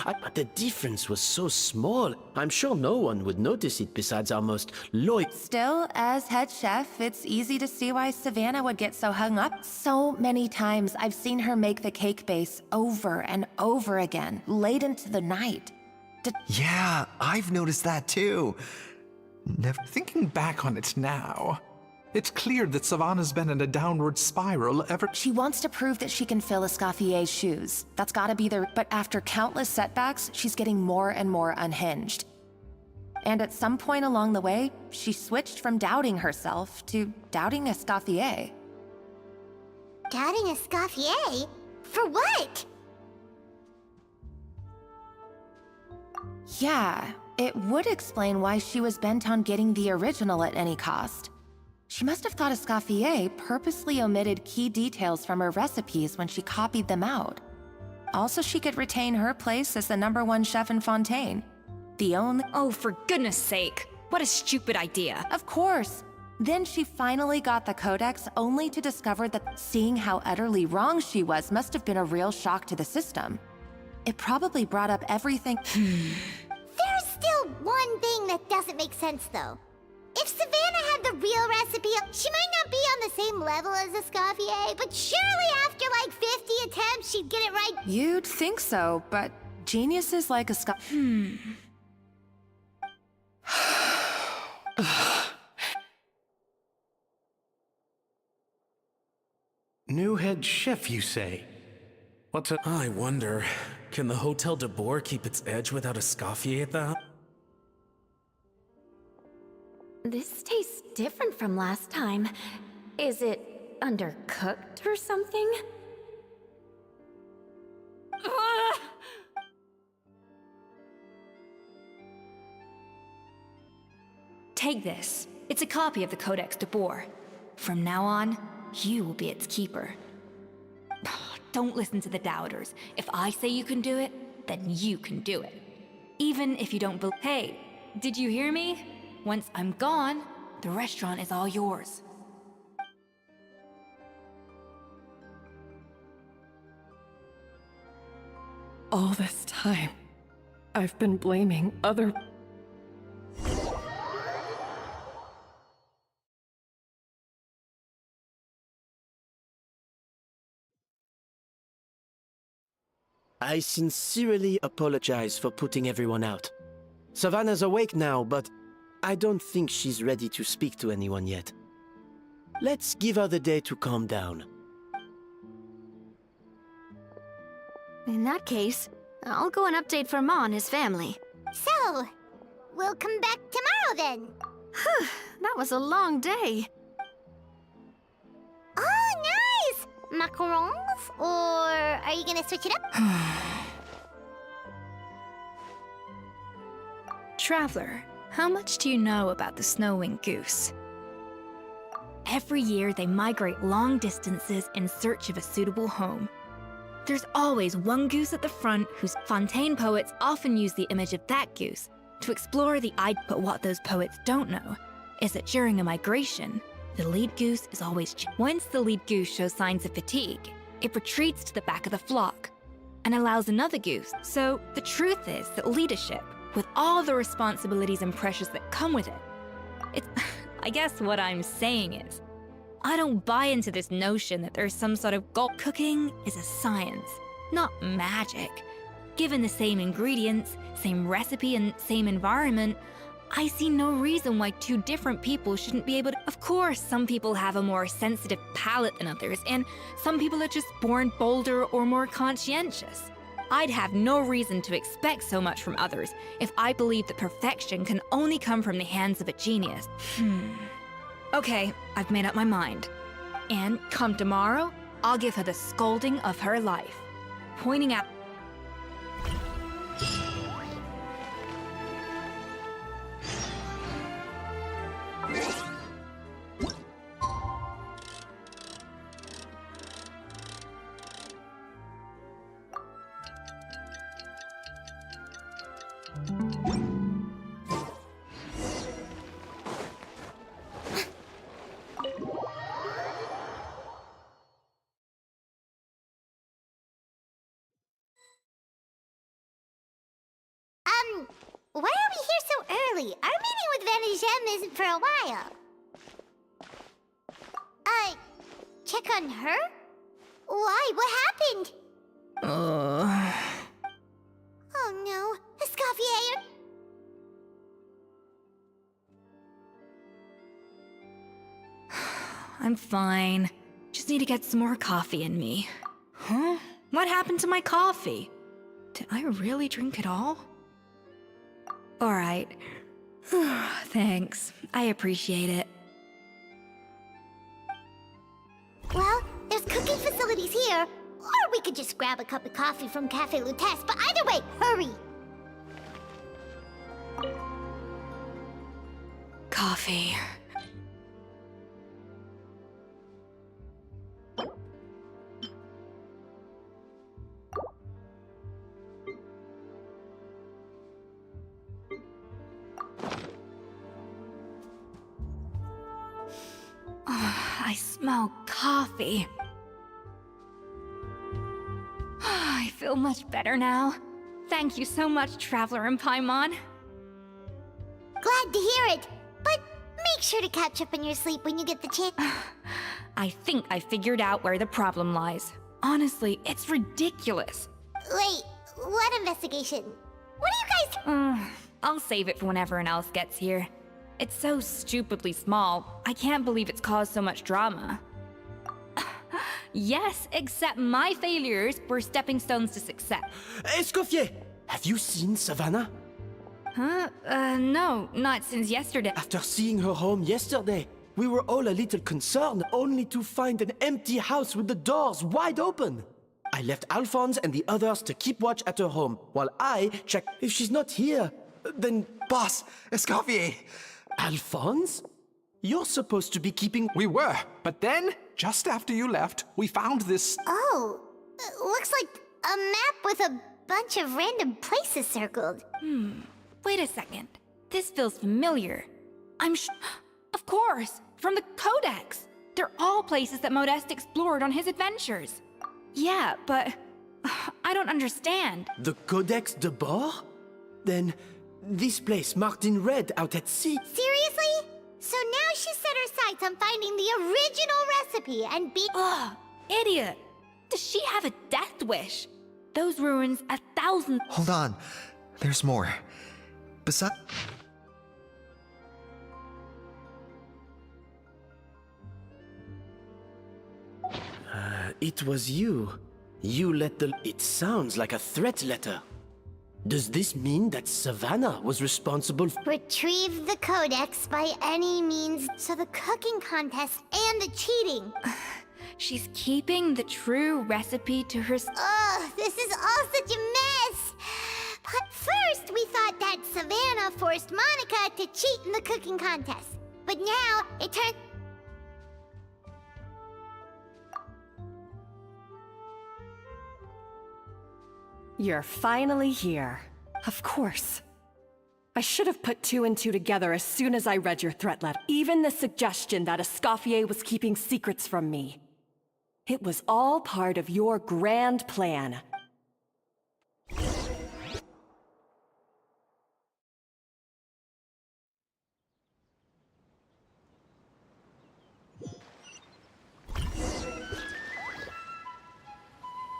But the difference was so small, I'm sure no one would notice it besides our most loyal... Still, as head chef, it's easy to see why Savannah would get so hung up. So many times I've seen her make the cake base over and over again, late into the night. Yeah, I've noticed that too. Never... Thinking back on it now, it's clear that Savannah's been in a downward spiral ever... She wants to prove that she can fill Escoffier's shoes. That's gotta be the... But after countless setbacks, she's getting more and more unhinged. And at some point along the way, she switched from doubting herself to doubting Escoffier. Doubting Escoffier? For what? Yeah, it would explain why she was bent on getting the original at any cost. She must have thought Escoffier purposely omitted key details from her recipes when she copied them out. Also, she could retain her place as the #1 chef in Fontaine. The only... Oh, for goodness sake. What a stupid idea. Of course. Then she finally got the codex, only to discover that seeing how utterly wrong she was must have been a real shock to the system. It probably brought up everything... There's still one thing that doesn't make sense, though. If Savannah had the real recipe, she might not be on the same level as Escoffier, but surely after like 50 attempts, she'd get it right. You'd think so, but geniuses like New head chef, you say? What's a... I wonder, can the Hotel de Boer keep its edge without Escoffier at that? This tastes different from last time. Is it undercooked or something? Take this. It's a copy of the Codex de Boer. From now on, you will be its keeper. Don't listen to the doubters. If I say you can do it, then you can do it. Even if you don't believe. Hey, did you hear me? Once I'm gone, the restaurant is all yours. All this time, I've been blaming other... I sincerely apologize for putting everyone out. Savannah's awake now, but I don't think she's ready to speak to anyone yet. Let's give her the day to calm down. In that case, I'll go and update for Ma and his family. So, we'll come back tomorrow then. That was a long day. Oh, nice! Macarons? Or are you gonna switch it up? Traveler, how much do you know about the snow-winged goose? Every year, they migrate long distances in search of a suitable home. There's always one goose at the front whose Fontaine poets often use the image of that goose to explore the eye. But what those poets don't know is that during a migration, the lead goose is always once the lead goose shows signs of fatigue, it retreats to the back of the flock and allows another goose. So the truth is that leadership, with all the responsibilities and pressures that come with it, I guess what I'm saying is, I don't buy into this notion that there's some sort of goal. Cooking is a science, not magic. Given the same ingredients, same recipe, and same environment, I see no reason why two different people shouldn't be able to. Of course, some people have a more sensitive palate than others, and some people are just born bolder or more conscientious. I'd have no reason to expect so much from others if I believed that perfection can only come from the hands of a genius. Okay, I've made up my mind. And come tomorrow, I'll give her the scolding of her life. Pointing out... Why are we here so early? Our meeting with Van de Gem isn't for a while. Check on her? Why? What happened? Oh no, Escoffier! I'm fine. Just need to get some more coffee in me. Huh? What happened to my coffee? Did I really drink it all? Alright. Thanks. I appreciate it. Well, there's cooking facilities here. Or we could just grab a cup of coffee from Cafe Lutece, but either way, hurry! Coffee. I smell coffee. I feel much better now. Thank you so much, Traveler and Paimon. Glad to hear it, but make sure to catch up on your sleep when you get the chance. I think I figured out where the problem lies. Honestly, it's ridiculous. Wait, what investigation? What are you guys... I'll save it for when everyone else gets here. It's so stupidly small, I can't believe it's caused so much drama. Yes, except my failures were stepping stones to success. Escoffier! Have you seen Savannah? Huh? No, not since yesterday. After seeing her home yesterday, we were all a little concerned, only to find an empty house with the doors wide open. I left Alphonse and the others to keep watch at her home, while I checked. If she's not here, then... Boss, Escoffier! Alphonse? You're supposed to be keeping... We were, but then, just after you left, we found this... Oh, looks like a map with a bunch of random places circled. Wait a second. This feels familiar. Of course, from the Codex. They're all places that Modeste explored on his adventures. Yeah, but I don't understand. The Codex de Bord? Then, this place marked in red out at sea. Seriously? So now she set her sights on finding the original recipe and Ugh, idiot! Does she have a death wish? Those ruins 1,000... Hold on. There's more. Besides... It was you. You let the... It sounds like a threat letter. Does this mean that Savannah was responsible for... Retrieve the Codex by any means. So the cooking contest and the cheating. She's keeping the true recipe to herself. Ugh, this is all such a mess. But first, we thought that Savannah forced Monica to cheat in the cooking contest. But now, it turned... You're finally here. Of course. I should have put two and two together as soon as I read your threat letter. Even the suggestion that Escoffier was keeping secrets from me. It was all part of your grand plan.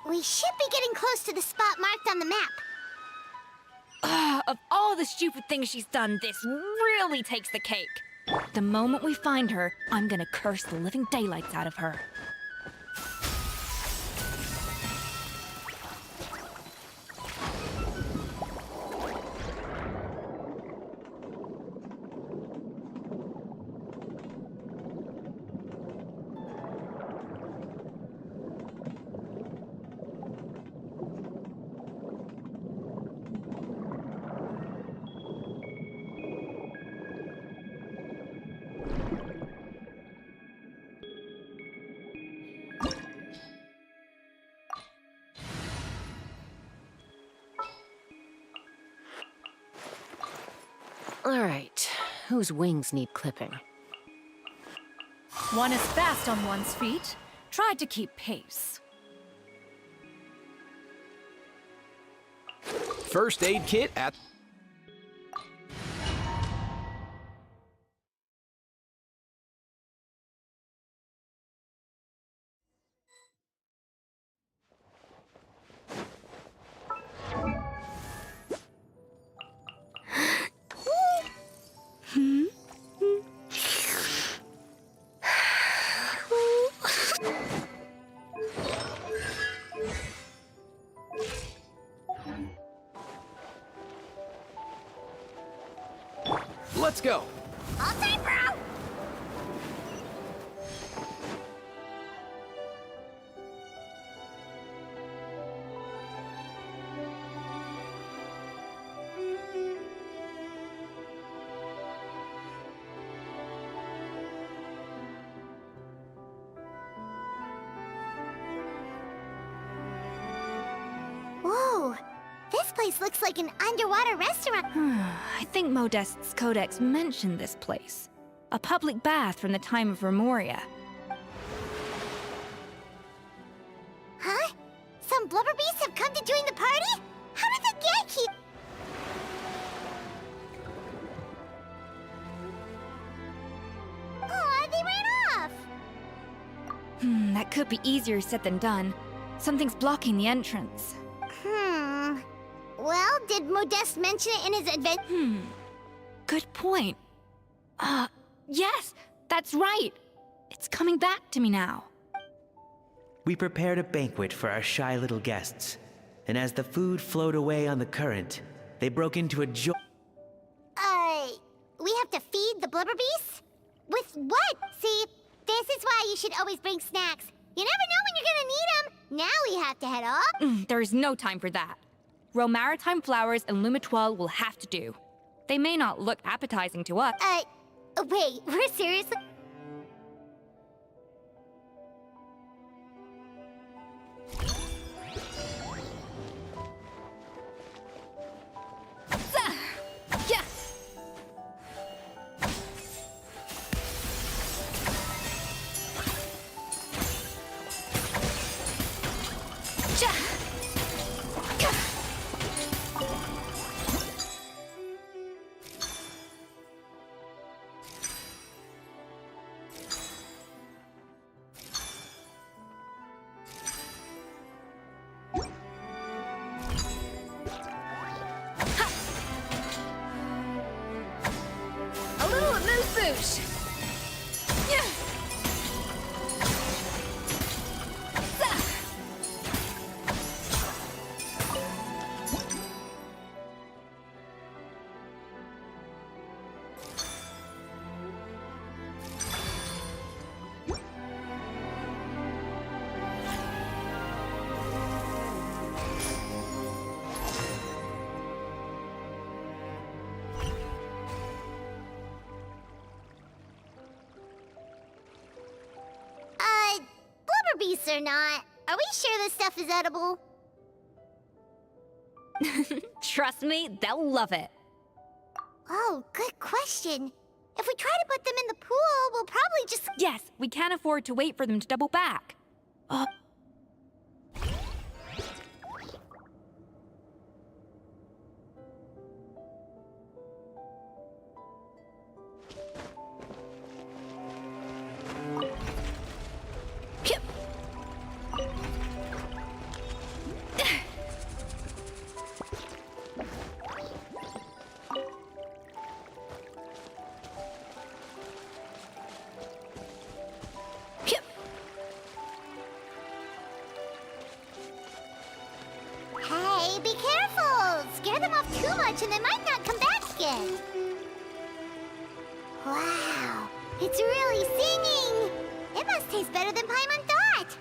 We should be getting close to the spot marked on the map. Of all the stupid things she's done, this really takes the cake. The moment we find her, I'm gonna curse the living daylights out of her. All right, whose wings need clipping? One is fast on one's feet. Try to keep pace. First aid kit at... Let's go. All time, bro! Whoa! This place looks like an underwater restaurant. I think Modeste's Codex mentioned this place. A public bath from the time of Remoria. Huh? Some blubber beasts have come to join the party? How did they get here? Aw, they ran off! That could be easier said than done. Something's blocking the entrance. Well, did Modeste mention it in his advent? Good point. Yes, that's right. It's coming back to me now. We prepared a banquet for our shy little guests, and as the food flowed away on the current, they broke into a joy. We have to feed the blubber beasts? With what? See, this is why you should always bring snacks. You never know when you're gonna need them. Now we have to head off. There is no time for that. Romaritime flowers and Lumitoile will have to do. They may not look appetizing to us. Wait, we're seriously? A little amuse-bouche. Blubber beasts or not, are we sure this stuff is edible? Trust me, they'll love it. Oh, good question. If we try to put them in the pool, we'll probably just... Yes, we can't afford to wait for them to double back. Hey, be careful! Scare them off too much and they might not come back again. Wow, it's really singing! It must taste better than Paimon thought!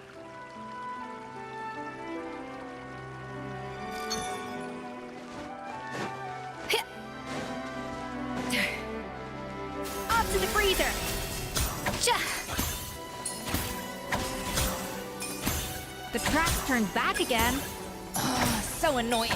Off to the freezer! The track's turned back again. So annoying.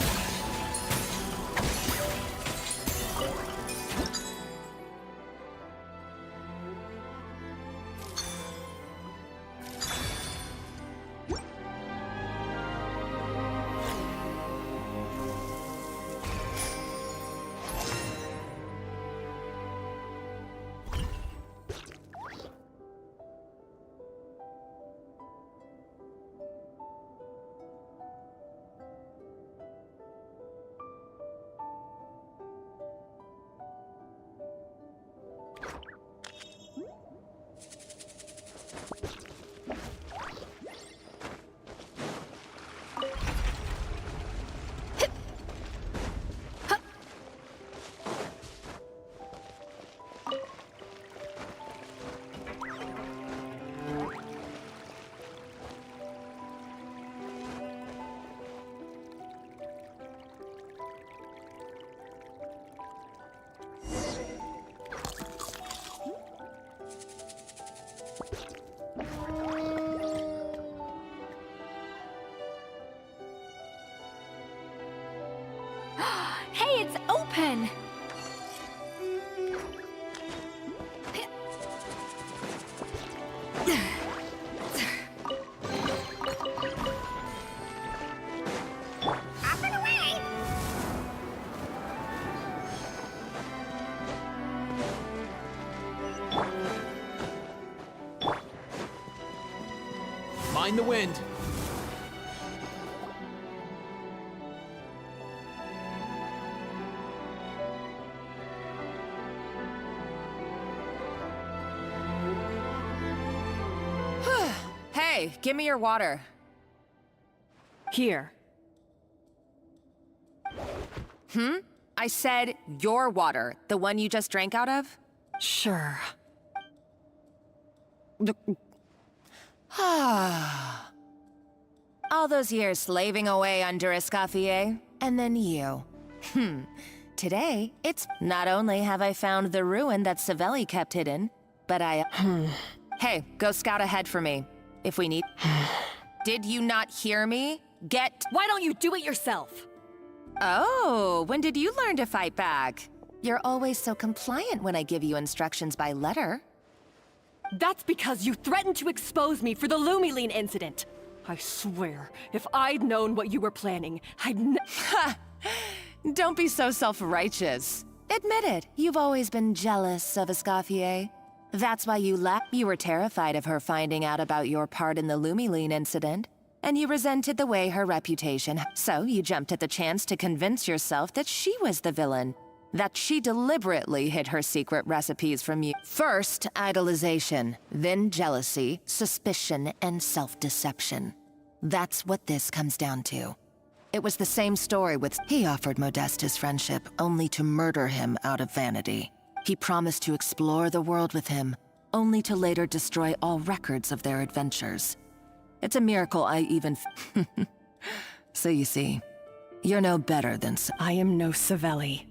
Hey, it's open! Off and away! Mind the wind. Hey, give me your water. Here. I said your water, the one you just drank out of? Sure. All those years slaving away under Escoffier, and then you. today, it's... Not only have I found the ruin that Savelli kept hidden, but I... Hey, go scout ahead for me, if we need... Did you not hear me? Why don't you do it yourself? Oh, when did you learn to fight back? You're always so compliant when I give you instructions by letter. That's because you threatened to expose me for the Lumiline incident. I swear, if I'd known what you were planning, Ha! Don't be so self-righteous. Admit it, you've always been jealous of Escoffier. That's why you left. You were terrified of her finding out about your part in the Lumiline incident, and you resented the way her reputation... So you jumped at the chance to convince yourself that she was the villain, that she deliberately hid her secret recipes from you. First, idolization, then jealousy, suspicion, and self-deception. That's what this comes down to. It was the same story with... He offered Modeste his friendship, only to murder him out of vanity. He promised to explore the world with him, only to later destroy all records of their adventures. It's a miracle I even... So you see, you're no better than... I am no Savelli.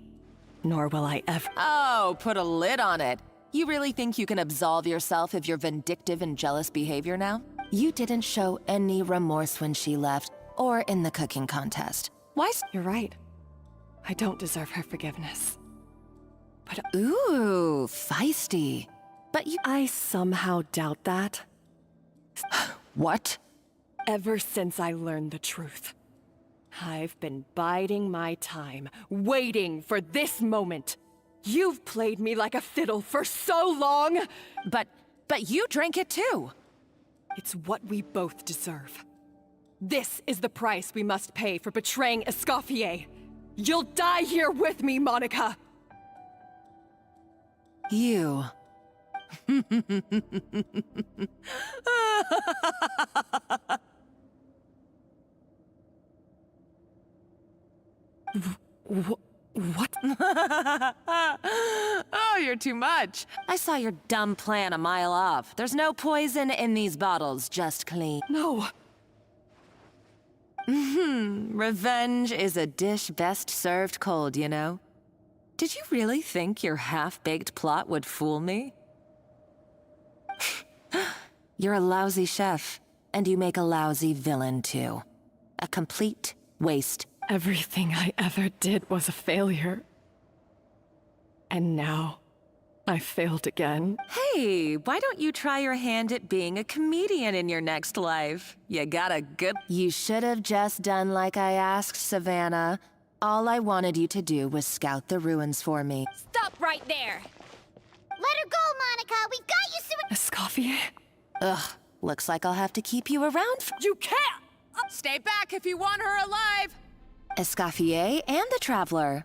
Nor will I ever... Oh, put a lid on it. You really think you can absolve yourself of your vindictive and jealous behavior now? You didn't show any remorse when she left, or in the cooking contest. Why? You're right. I don't deserve her forgiveness. But... Ooh, feisty. But you... I somehow doubt that. What? Ever since I learned the truth. I've been biding my time, waiting for this moment. You've played me like a fiddle for so long! But you drank it too! It's what we both deserve. This is the price we must pay for betraying Escoffier. You'll die here with me, Monica! You... What? Oh, you're too much. I saw your dumb plan a mile off. There's no poison in these bottles, just clean. No. Revenge is a dish best served cold, you know? Did you really think your half-baked plot would fool me? You're a lousy chef, and you make a lousy villain, too. A complete waste. Everything I ever did was a failure. And now, I failed again. Hey, why don't you try your hand at being a comedian in your next life? You got a good... You should have just done like I asked, Savannah. All I wanted you to do was scout the ruins for me. Stop right there! Let her go, Monica! We've got you, Escoffier? Ugh, looks like I'll have to keep you around for... You can't! Stay back if you want her alive! Escoffier and the Traveler.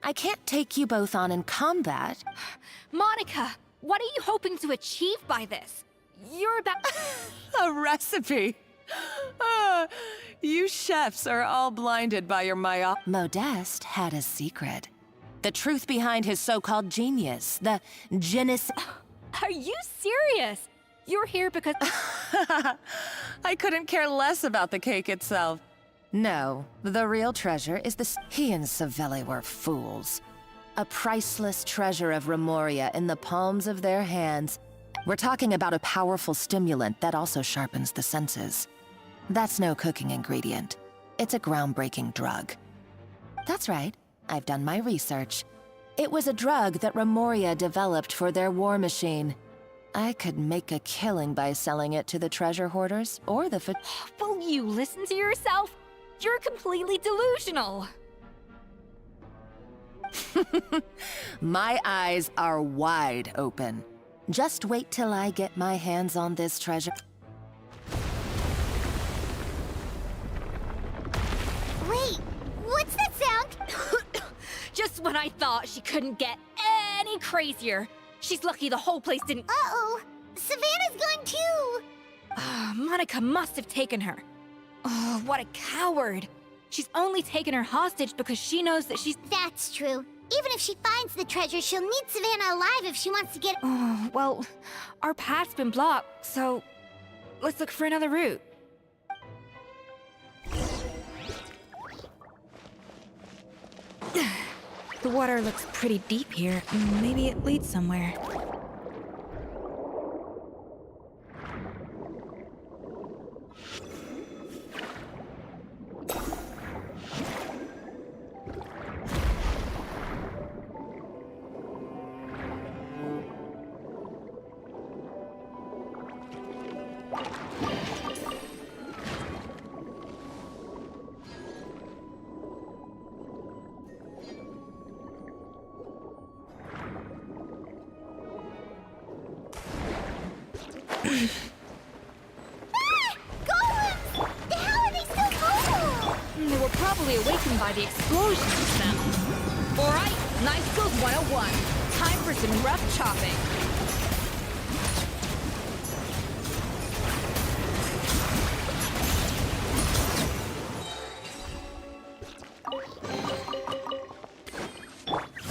I can't take you both on in combat. Monica, what are you hoping to achieve by this? You're about... A recipe! You chefs are all blinded by your myop. Modeste had a secret. The truth behind his so-called genius, the genius... Are you serious? You're here because... I couldn't care less about the cake itself. No, the real treasure is the... He and Savelli were fools. A priceless treasure of Remoria in the palms of their hands. We're talking about a powerful stimulant that also sharpens the senses. That's no cooking ingredient. It's a groundbreaking drug. That's right, I've done my research. It was a drug that Remoria developed for their war machine. I could make a killing by selling it to the treasure hoarders, or the... Will you listen to yourself? You're completely delusional. My eyes are wide open. Just wait till I get my hands on this treasure. Wait, what's that sound? Just when I thought she couldn't get any crazier. She's lucky the whole place didn't... Uh-oh, Savannah's gone too! Monica must have taken her. Oh, what a coward. She's only taken her hostage because she knows that she's... That's true. Even if she finds the treasure, she'll need Savannah alive if she wants to get... Oh, well, our path's been blocked, so let's look for another route. The water looks pretty deep here. Maybe it leads somewhere. They were probably awakened by the explosion just now. Alright, Knife Skills 101. Time for some rough chopping.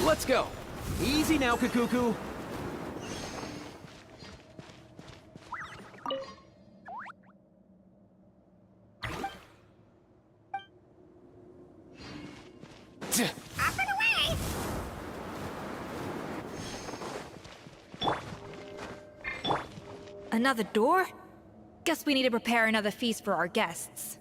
Let's go. Easy now, Kakuku. Another door? Guess we need to prepare another feast for our guests.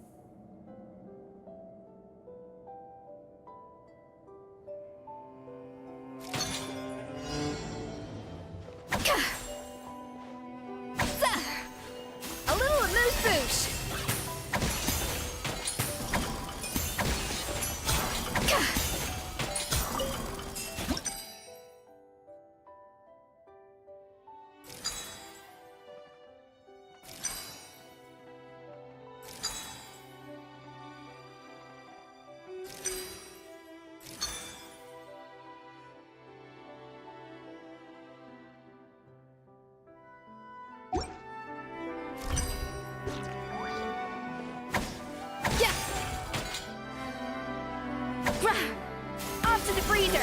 A little amuse-bouche. Off to the freezer!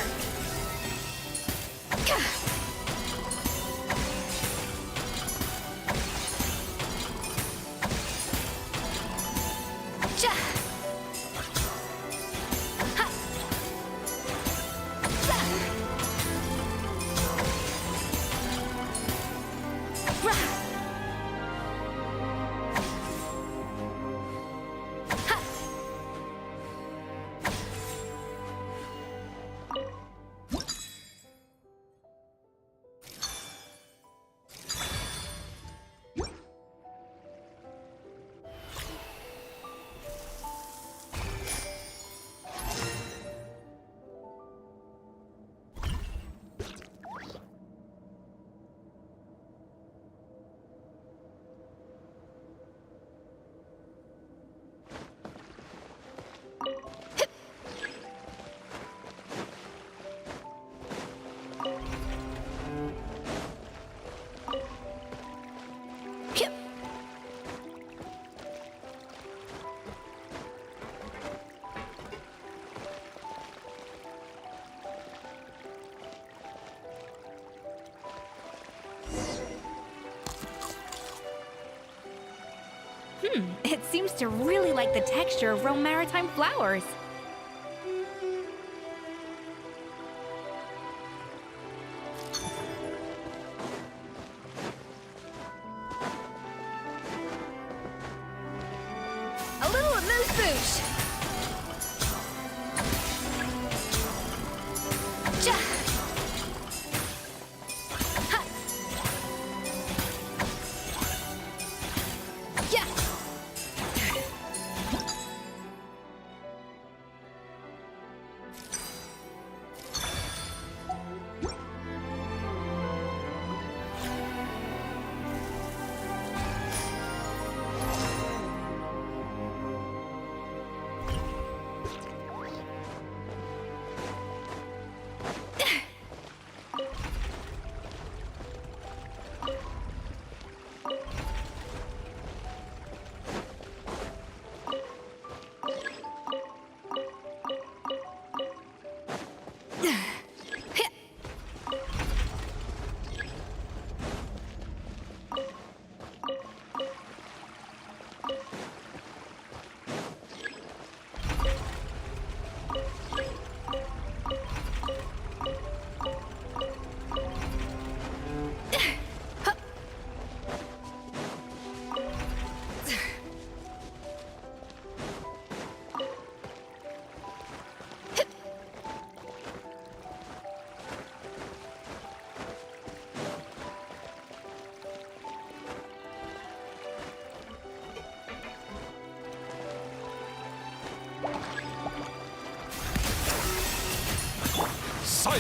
It seems to really like the texture of Rome Maritime flowers. A little amuse-bouche. Silence!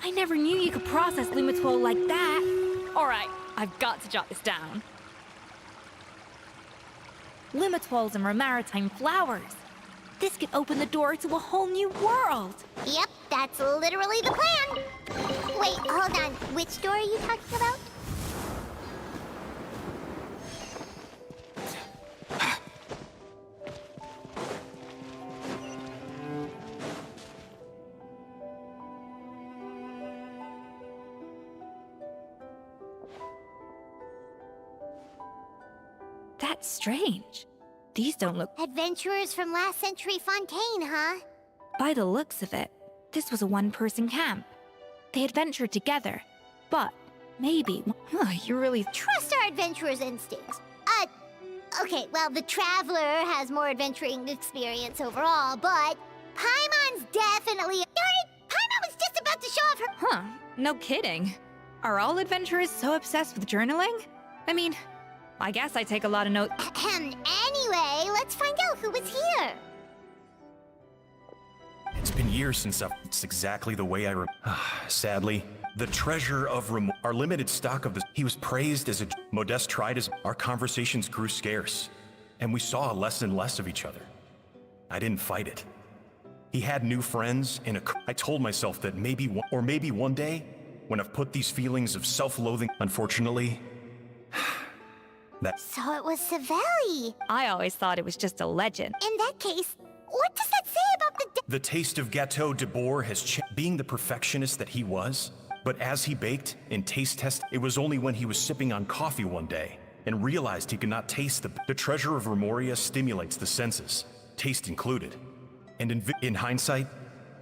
I never knew you could process Lumitwol like that. Alright, I've got to jot this down. Lumitwols and maritime flowers. This could open the door to a whole new world. Yep, that's literally the plan. Wait, hold on. Which door are you talking about? That's strange. These don't look... Adventurers from last century Fontaine, huh? By the looks of it, this was a one-person camp. They adventured together, but maybe... you really... Trust our adventurer's instincts. Okay, well, the Traveler has more adventuring experience overall, but Paimon's definitely... Darn it! Paimon was just about to show off her... Huh, no kidding. Are all adventurers so obsessed with journaling? I mean, I guess I take a lot of notes. Anyway, let's find out who was here. It's been years since it's exactly the way I sadly, the treasure of our limited stock of this. He was praised as a... Modeste tried as... Our conversations grew scarce, and we saw less and less of each other. I didn't fight it. He had new friends, and I told myself that maybe one day, when I've put these feelings of self-loathing, unfortunately, So it was Savelli. I always thought it was just a legend. In that case, what does that say about the taste of Gâteau de Bourg has changed. Being the perfectionist that he was, but as he baked and taste tested, it was only when he was sipping on coffee one day and realized he could not taste the treasure of Remoria stimulates the senses, taste included. And in hindsight,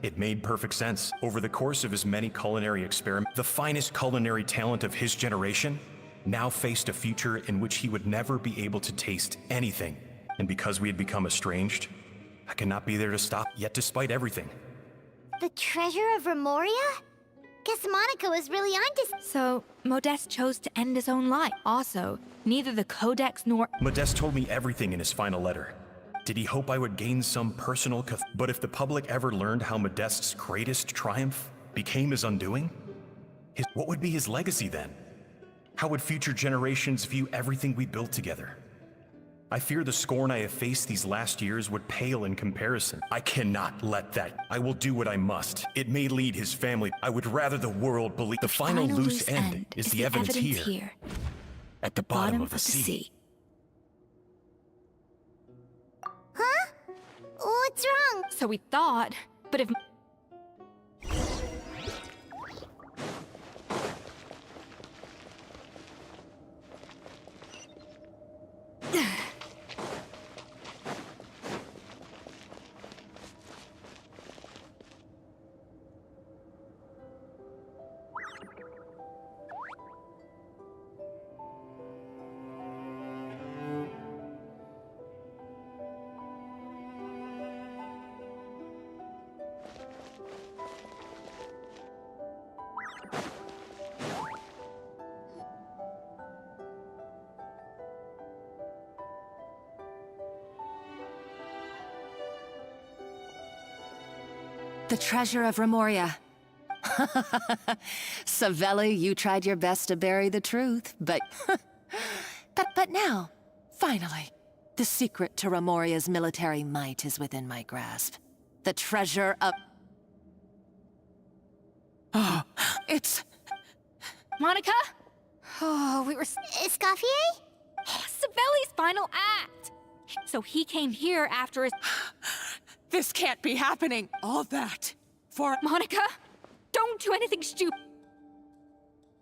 it made perfect sense. Over the course of his many culinary experiments, the finest culinary talent of his generation now faced a future in which he would never be able to taste anything. And because we had become estranged, I could not be there to stop, yet despite everything. The treasure of Remoria? Guess Monica was really onto... So, Modeste chose to end his own life. Also, neither the Codex nor... Modeste told me everything in his final letter. Did he hope I would gain some personal... But if the public ever learned how Modeste's greatest triumph became his undoing, what would be his legacy then? How would future generations view everything we built together? I fear the scorn I have faced these last years would pale in comparison. I cannot let that. I will do what I must. It may lead his family. I would rather the world believe. The final loose end is the evidence here. At the bottom of the sea. Huh? What's wrong? So we thought, but if... The treasure of Remoria. Savelli, you tried your best to bury the truth, but... but now, finally, the secret to Remoria's military might is within my grasp. The treasure of... Oh, it's... Monica? Oh, we were... Escoffier? Savelli's final act! So he came here after his... This can't be happening! All that for... Monica, don't do anything stupid!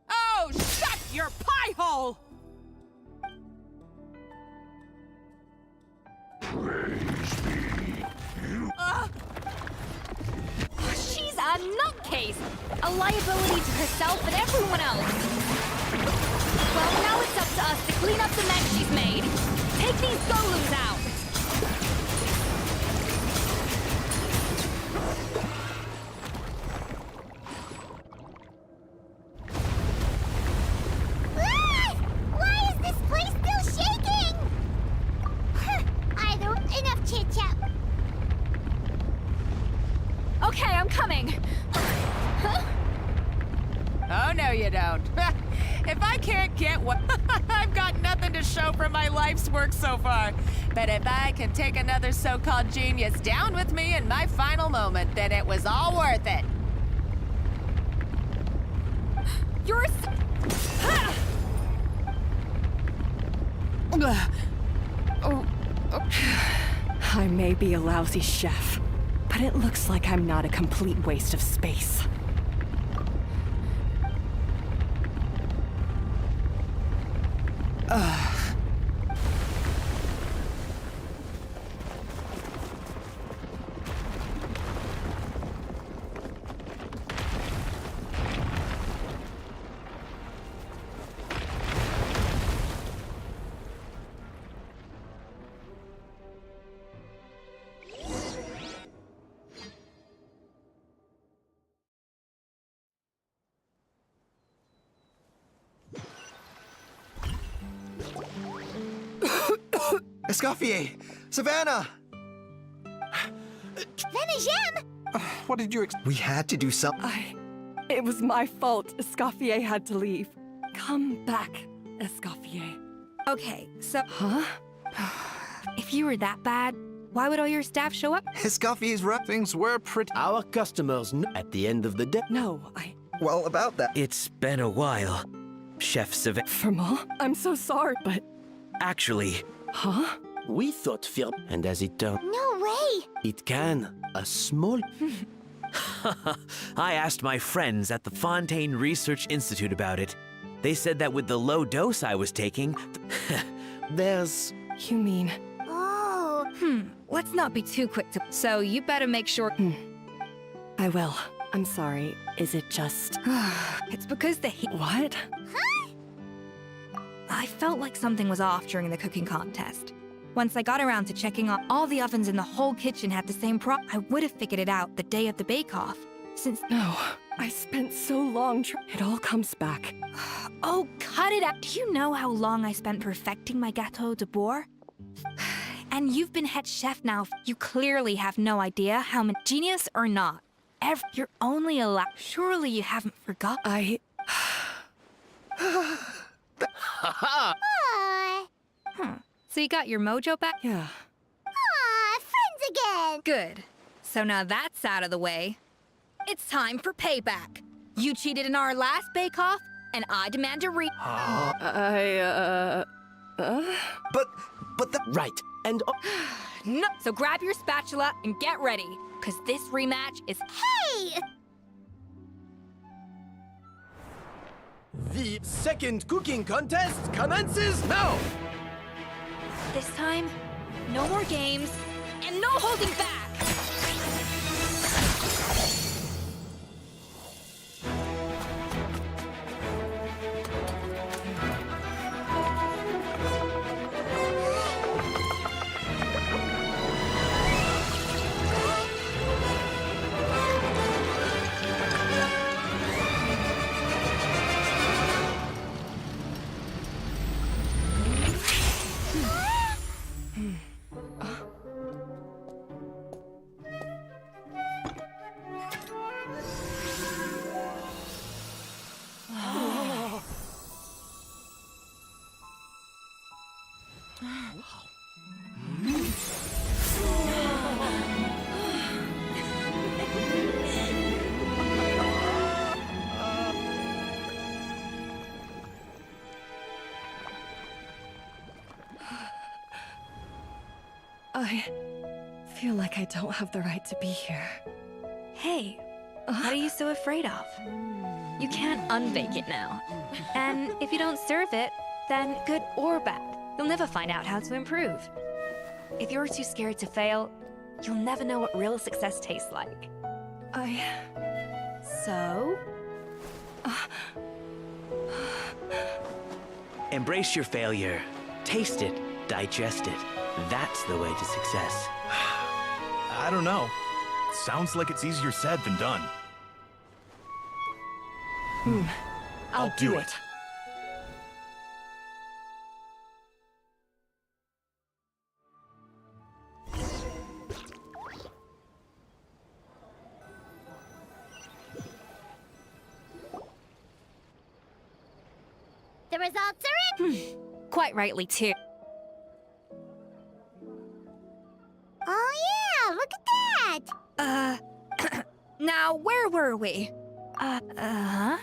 Oh, shut your pie hole! She's a nutcase! A liability to herself and everyone else! Well, now it's up to us to clean up the mess she's made. Take these golems out! you don't. If I can't get what I've got nothing to show for my life's work so far. But if I can take another so-called genius down with me in my final moment, then it was all worth it. You're I may be a lousy chef, but it looks like I'm not a complete waste of space. Escoffier! Savannah! Venejem! What did you We had to do something. It was my fault. Escoffier had to leave. Come back, Escoffier. Okay, so... Huh? If you were that bad, why would all your staff show up? Escoffier's right. Things were pretty... Our customers know at the end of the day. No, Well, about that. It's been a while, Chef Savannah. Firmal, I'm so sorry, but... Actually... Huh? We thought and as it turned... No way! It can. A small... I asked my friends at the Fontaine Research Institute about it. They said that with the low dose I was taking, there's... You mean... Oh. Let's not be too quick to... So you better make sure... I will. I'm sorry. Is it just... It's because the heat... What? I felt like something was off during the cooking contest. Once I got around to checking on all the ovens in the whole kitchen had the same I would have figured it out the day of the bake-off. Since... No, I spent so long It all comes back. Oh, cut it out. Do you know how long I spent perfecting my Gâteau de Bourg? And you've been head chef now. You clearly have no idea how much genius or not. You're only allowed... Surely you haven't forgot... So you got your mojo back? Yeah. Friends again! Good. So now that's out of the way. It's time for payback. You cheated in our last bake-off, and I demand a But the... Right. And... No! So grab your spatula and get ready, because this rematch is... Hey! The second cooking contest commences now! This time, no more games, and no holding back! I feel like I don't have the right to be here. Hey, what are you so afraid of? You can't unbake it now. And if you don't serve it, then good or bad, you'll never find out how to improve. If you're too scared to fail, you'll never know what real success tastes like. So? Embrace your failure. Taste it. Digest it. That's the way to success. I don't know. Sounds like it's easier said than done. I'll do it. The results are in! Quite rightly, too. Oh yeah, look at that! Now, where were we? I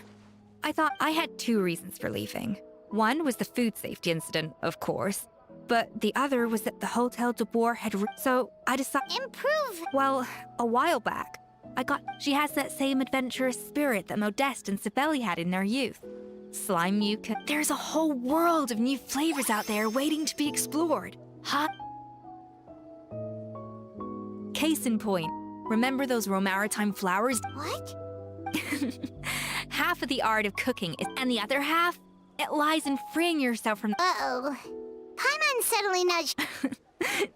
thought I had 2 reasons for leaving. One was the food safety incident, of course. But the other was that the Hotel de Boer had so I decided— Improve! Well, a while back, she has that same adventurous spirit that Modeste and Sibeli had in their youth. Slime mucus. There's a whole world of new flavors out there waiting to be explored. Hot. Case in point, remember those Romaritime flowers? What? Half of the art of cooking is, and the other half, it lies in freeing yourself from— Uh-oh. Paimon suddenly nudged—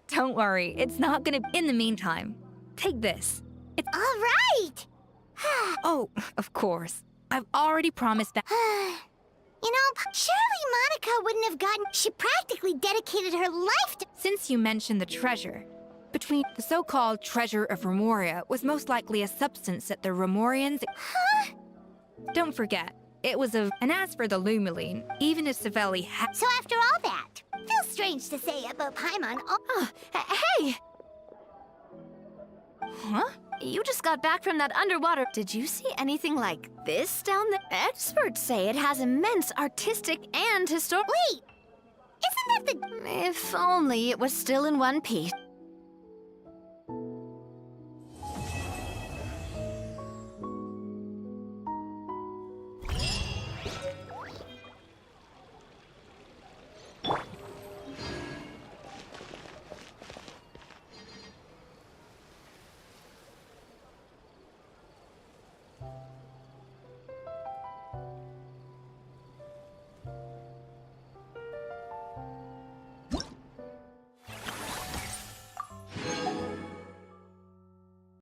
Don't worry, it's not gonna— In the meantime, take this. It's— All right! Oh, of course. I've already promised that— You know, surely Monica wouldn't have gotten— She practically dedicated her life to— Since you mentioned the treasure, between the so-called treasure of Remoria was most likely a substance that the Remorians— Huh? Don't forget, it was of— And as for the Lumiline, even if Sibeli had— So after all that, feels strange to say about Paimon— Hey! Huh? You just got back from that underwater. Did you see anything like this down there? Experts say it has immense artistic and historic— Wait! Isn't that the— If only it was still in one piece.